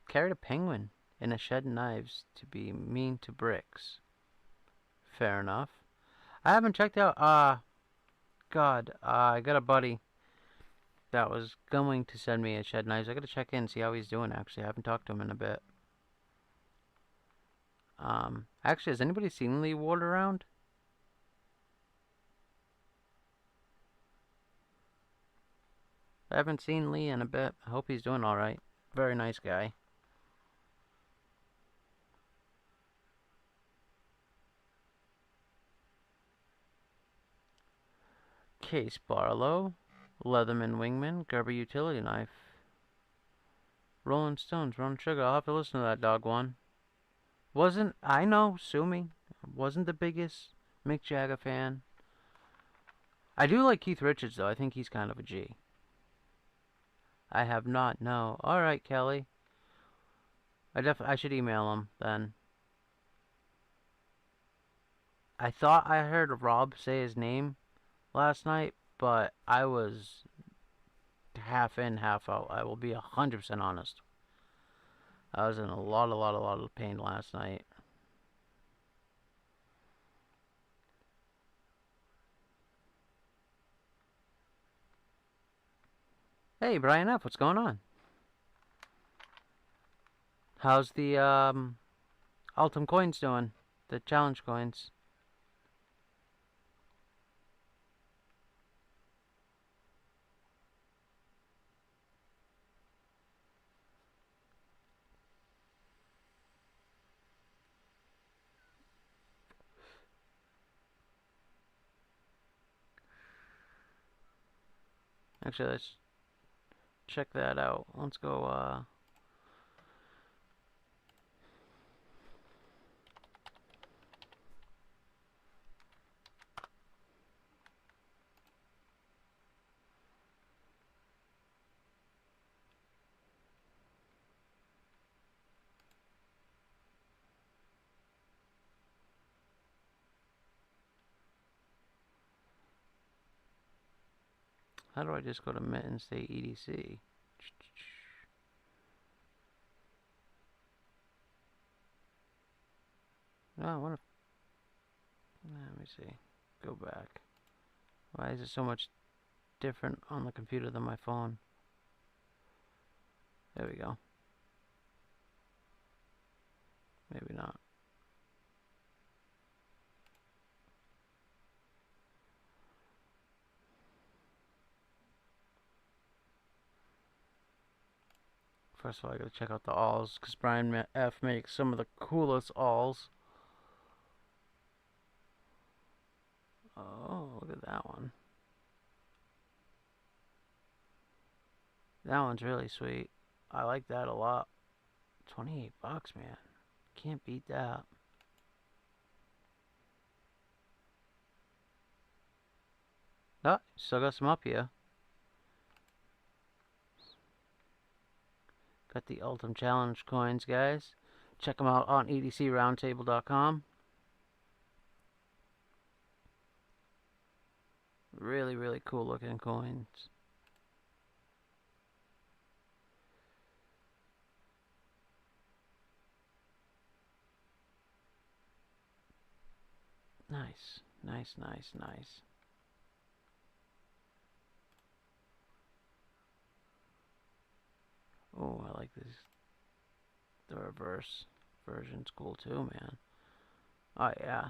Carried a penguin in a shed knives to be mean to bricks. Fair enough. I haven't checked out, God, I got a buddy that was going to send me a shed knives. I gotta check in, see how he's doing, actually. I haven't talked to him in a bit. Actually, has anybody seen Lee Ward around? I haven't seen Lee in a bit. I hope he's doing alright. Very nice guy. Case Barlow, Leatherman Wingman, Gerber Utility Knife. Rolling Stones, Ron Sugar. I'll have to listen to that dog one. I know, sue me. Wasn't the biggest Mick Jagger fan. I do like Keith Richards, though. I think he's kind of a G. I have not, no. Alright, Kelly. I should email him, then. I thought I heard Rob say his name last night, but I was half in, half out. I will be 100% honest. I was in a lot of pain last night. Hey, Brian F., what's going on? How's the, Altum coins doing? The challenge coins? Actually, let's check that out. Let's go, how do I just go to Mitten State EDC? No, I want to. Let me see. Go back. Why is it so much different on the computer than my phone? There we go. Maybe not. First of all, I gotta check out the alls, because Brian F. makes some of the coolest alls. Oh, look at that one. That one's really sweet. I like that a lot. 28 bucks, man. Can't beat that. Oh, still got some up here. Got the Ultimate Challenge coins, guys. Check them out on edcroundtable.com. Really cool looking coins. Nice. Oh, I like this. The reverse version's cool too, man. Oh, yeah.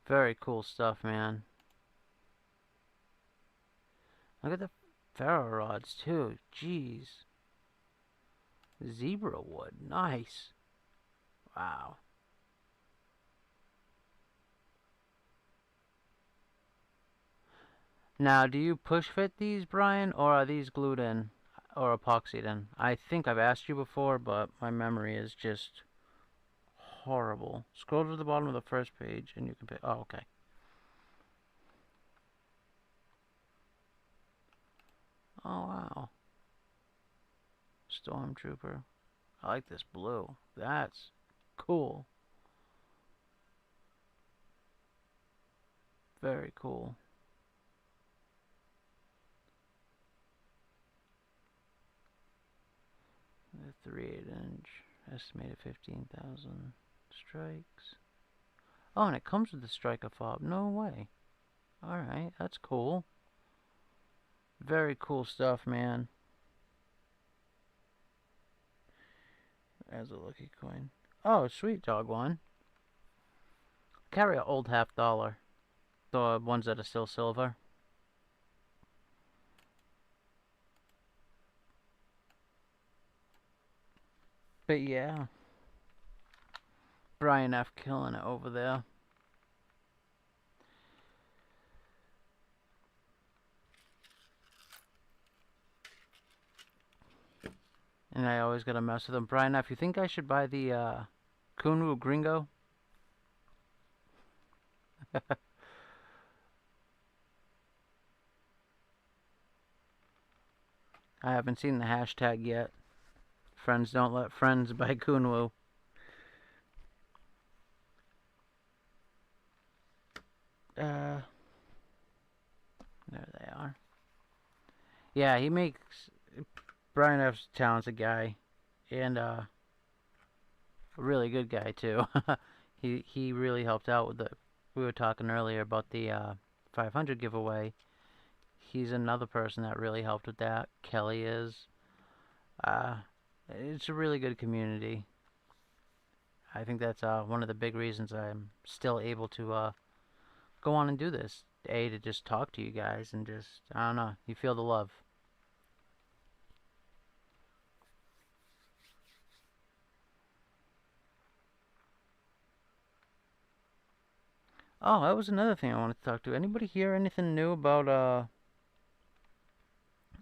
Very cool stuff, man. Look at the ferro rods, too. Jeez. Zebra wood. Nice. Wow. Now, do you push fit these, Brian, or are these glued in or epoxied in? I think I've asked you before, but my memory is just horrible. Scroll to the bottom of the first page and you can pick. Oh, okay. Oh, wow. Stormtrooper. I like this blue. That's cool. Very cool. The 3/8 inch. Estimated 15,000 strikes. Oh, and it comes with the striker fob. No way. Alright, that's cool. Very cool stuff, man. As a lucky coin. Oh, sweet dog one. Carry an old $50. The ones that are still silver. But yeah. Brian F. killing it over there. And I always gotta mess with him. Brian F., you think I should buy the Kunwu Gringo? I haven't seen the hashtag yet. Friends don't let friends buy Kunwu. There they are. Yeah, he makes... Brian F's a talented guy. And a really good guy, too. he really helped out with the... We were talking earlier about the 500 giveaway. He's another person that really helped with that. Kelly is. It's a really good community. I think that's one of the big reasons I'm still able to go on and do this. To just talk to you guys and just, I don't know, you feel the love. Oh, that was another thing I wanted to talk to. Anybody hear anything new about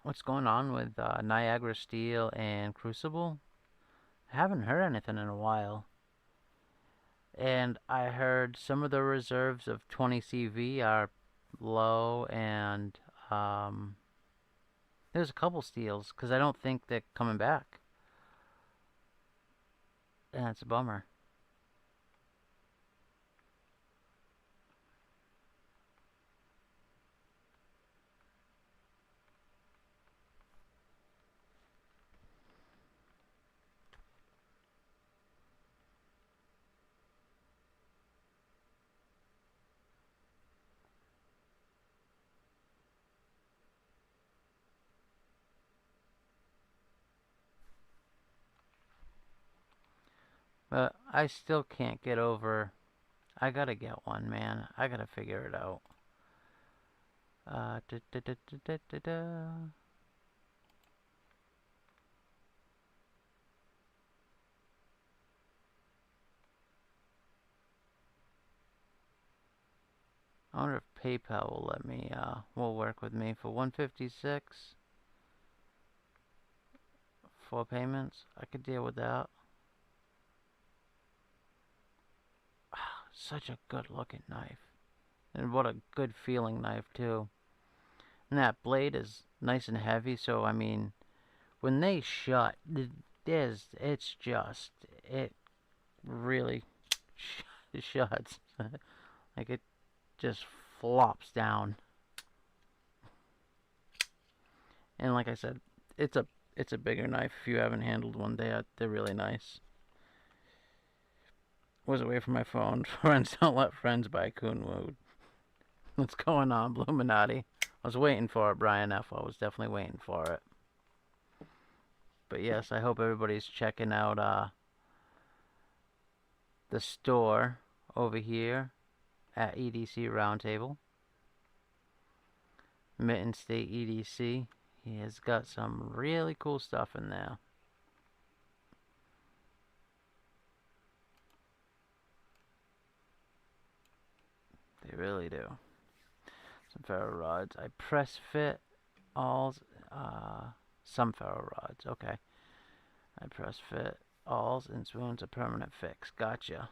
what's going on with Niagara Steel and Crucible? I haven't heard anything in a while. And I heard some of the reserves of 20 CV are low, and there's a couple steals because I don't think they're coming back. And it's a bummer. But I still can't get over. I gotta get one, man. I gotta figure it out. Da, da, da, da, da, da, da. I wonder if PayPal will let me, will work with me for 156. 4 payments. I could deal with that. Such a good looking knife. And what a good feeling knife, too. And that blade is nice and heavy, so I mean, when they shut, it's just, it really shuts. Like it just flops down. And like I said, it's a bigger knife. If you haven't handled one, they're really nice. Was away from my phone. Friends don't let friends buy Kunwood. What's going on, Bluminati? I was waiting for it, Brian F. I was definitely waiting for it. But yes, I hope everybody's checking out the store over here at EDC Roundtable. Mitten State EDC. He has got some really cool stuff in there. They really do. Some ferro rods. I press fit all some ferro rods. Okay. I press fit alls and spoons a permanent fix. Gotcha.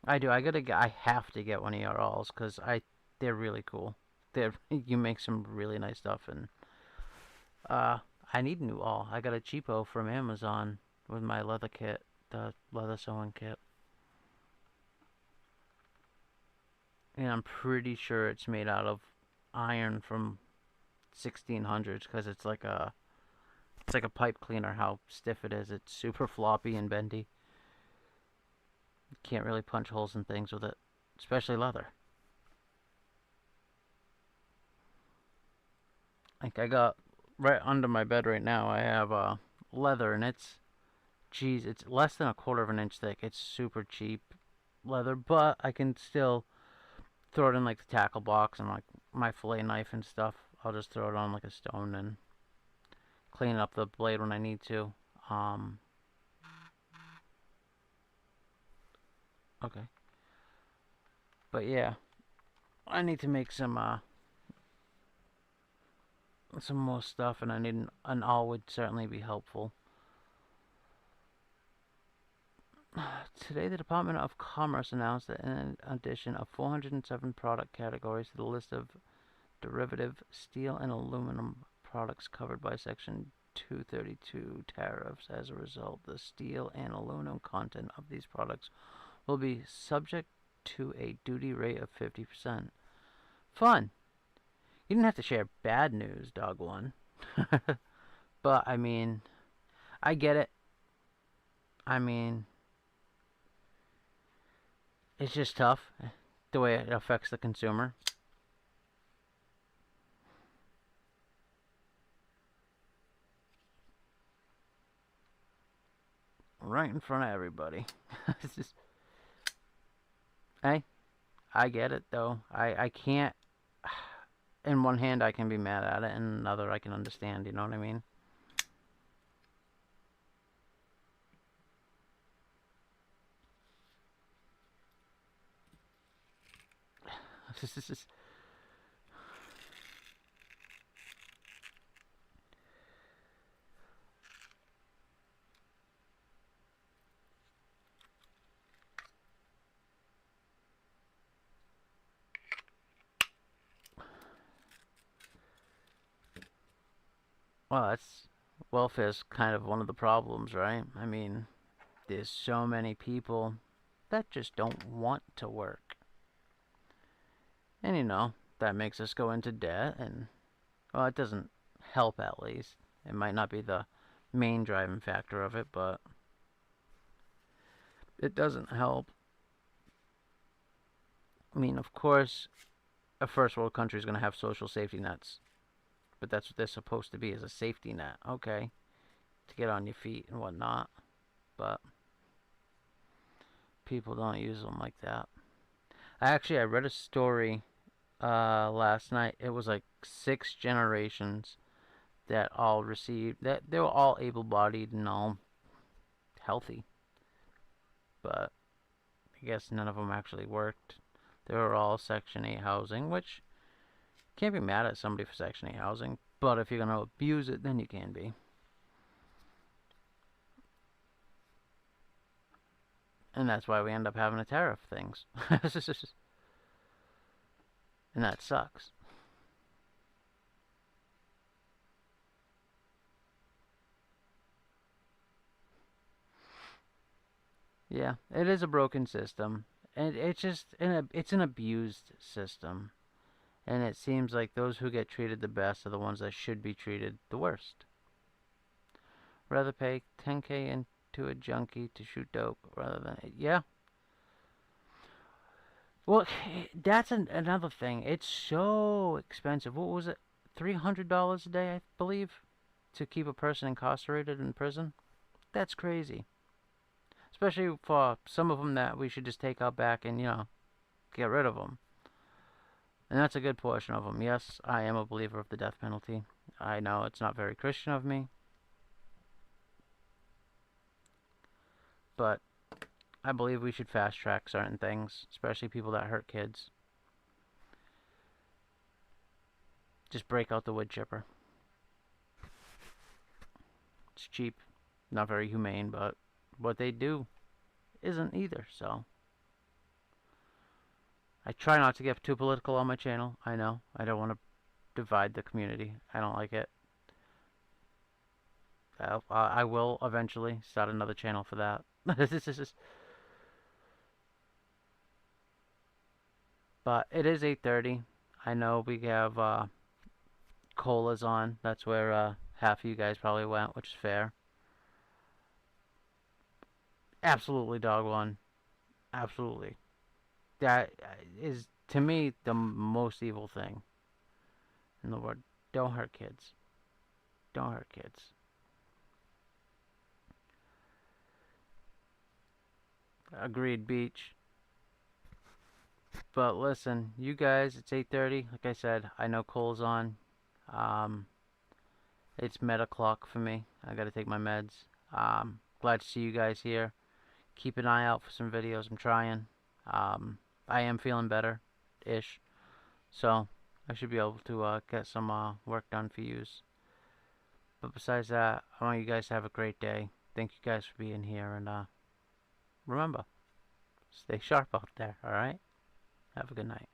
I do. I have to get one of your alls because they're really cool. You make some really nice stuff, and Uh, I need new awl. I got a cheapo from Amazon with my leather kit, the leather sewing kit. And I'm pretty sure it's made out of iron from 1600s because it's like a pipe cleaner how stiff it is. It's super floppy and bendy. You can't really punch holes in things with it, especially leather. Like I got right under my bed right now, I have leather, and it's less than a quarter of an inch thick. It's super cheap leather, but I can still throw it in like the tackle box and like my fillet knife and stuff. I'll just throw it on like a stone and clean up the blade when I need to. Um, okay, but yeah, I need to make some more stuff, and I need an awl would certainly be helpful. Today, the Department of Commerce announced that an addition of 407 product categories to the list of derivative steel and aluminum products covered by Section 232 tariffs. As a result, the steel and aluminum content of these products will be subject to a duty rate of 50%. Fun! You didn't have to share bad news, dog one. But, I mean, I get it. I mean, it's just tough the way it affects the consumer. Right in front of everybody. It's just, hey, I get it though. I can't. In one hand, I can be mad at it, and another, I can understand. You know what I mean? This is well, that's welfare's kind of one of the problems, right? I mean, there's so many people that just don't want to work, and that makes us go into debt, and well, it doesn't help at least. It might not be the main driving factor of it, but it doesn't help. I mean, of course, a first world country is going to have social safety nets, but that's what they're supposed to be, is a safety net. Okay, to get on your feet and whatnot, but people don't use them like that. I read a story last night. It was like 6 generations that all received that they were all able-bodied and all healthy, but I guess none of them actually worked. They were all Section 8 housing, which can't be mad at somebody for Section 8 housing, but if you're going to abuse it, then you can be. And that's why we end up having to tariff things. And that sucks. Yeah, it is a broken system. And it's an abused system. And it seems like those who get treated the best are the ones that should be treated the worst. Rather pay 10K into a junkie to shoot dope rather than, yeah. Well, that's another thing. It's so expensive. What was it? $300 a day, I believe, to keep a person incarcerated in prison. That's crazy. Especially for some of them that we should just take out back and get rid of them. And that's a good portion of them. Yes, I am a believer of the death penalty. I know it's not very Christian of me, but I believe we should fast track certain things, especially people that hurt kids. Just break out the wood chipper. It's cheap, not very humane, but what they do isn't either, so. I try not to get too political on my channel. I know. I don't want to divide the community. I don't like it. I will eventually start another channel for that. But it is 8:30. I know we have colas on. That's where half of you guys probably went, which is fair. Absolutely, dog one. Absolutely. That is, to me, the most evil thing in the world. Don't hurt kids. Don't hurt kids. Agreed, Beach. But listen, you guys, it's 8:30. Like I said, I know Cole's on. Um, it's med o'clock for me. I gotta take my meds. Glad to see you guys here. Keep an eye out for some videos. I'm trying. I am feeling better-ish. So, I should be able to get some work done for yous. But besides that, I want you guys to have a great day. Thank you guys for being here. And remember, stay sharp out there, alright? Have a good night.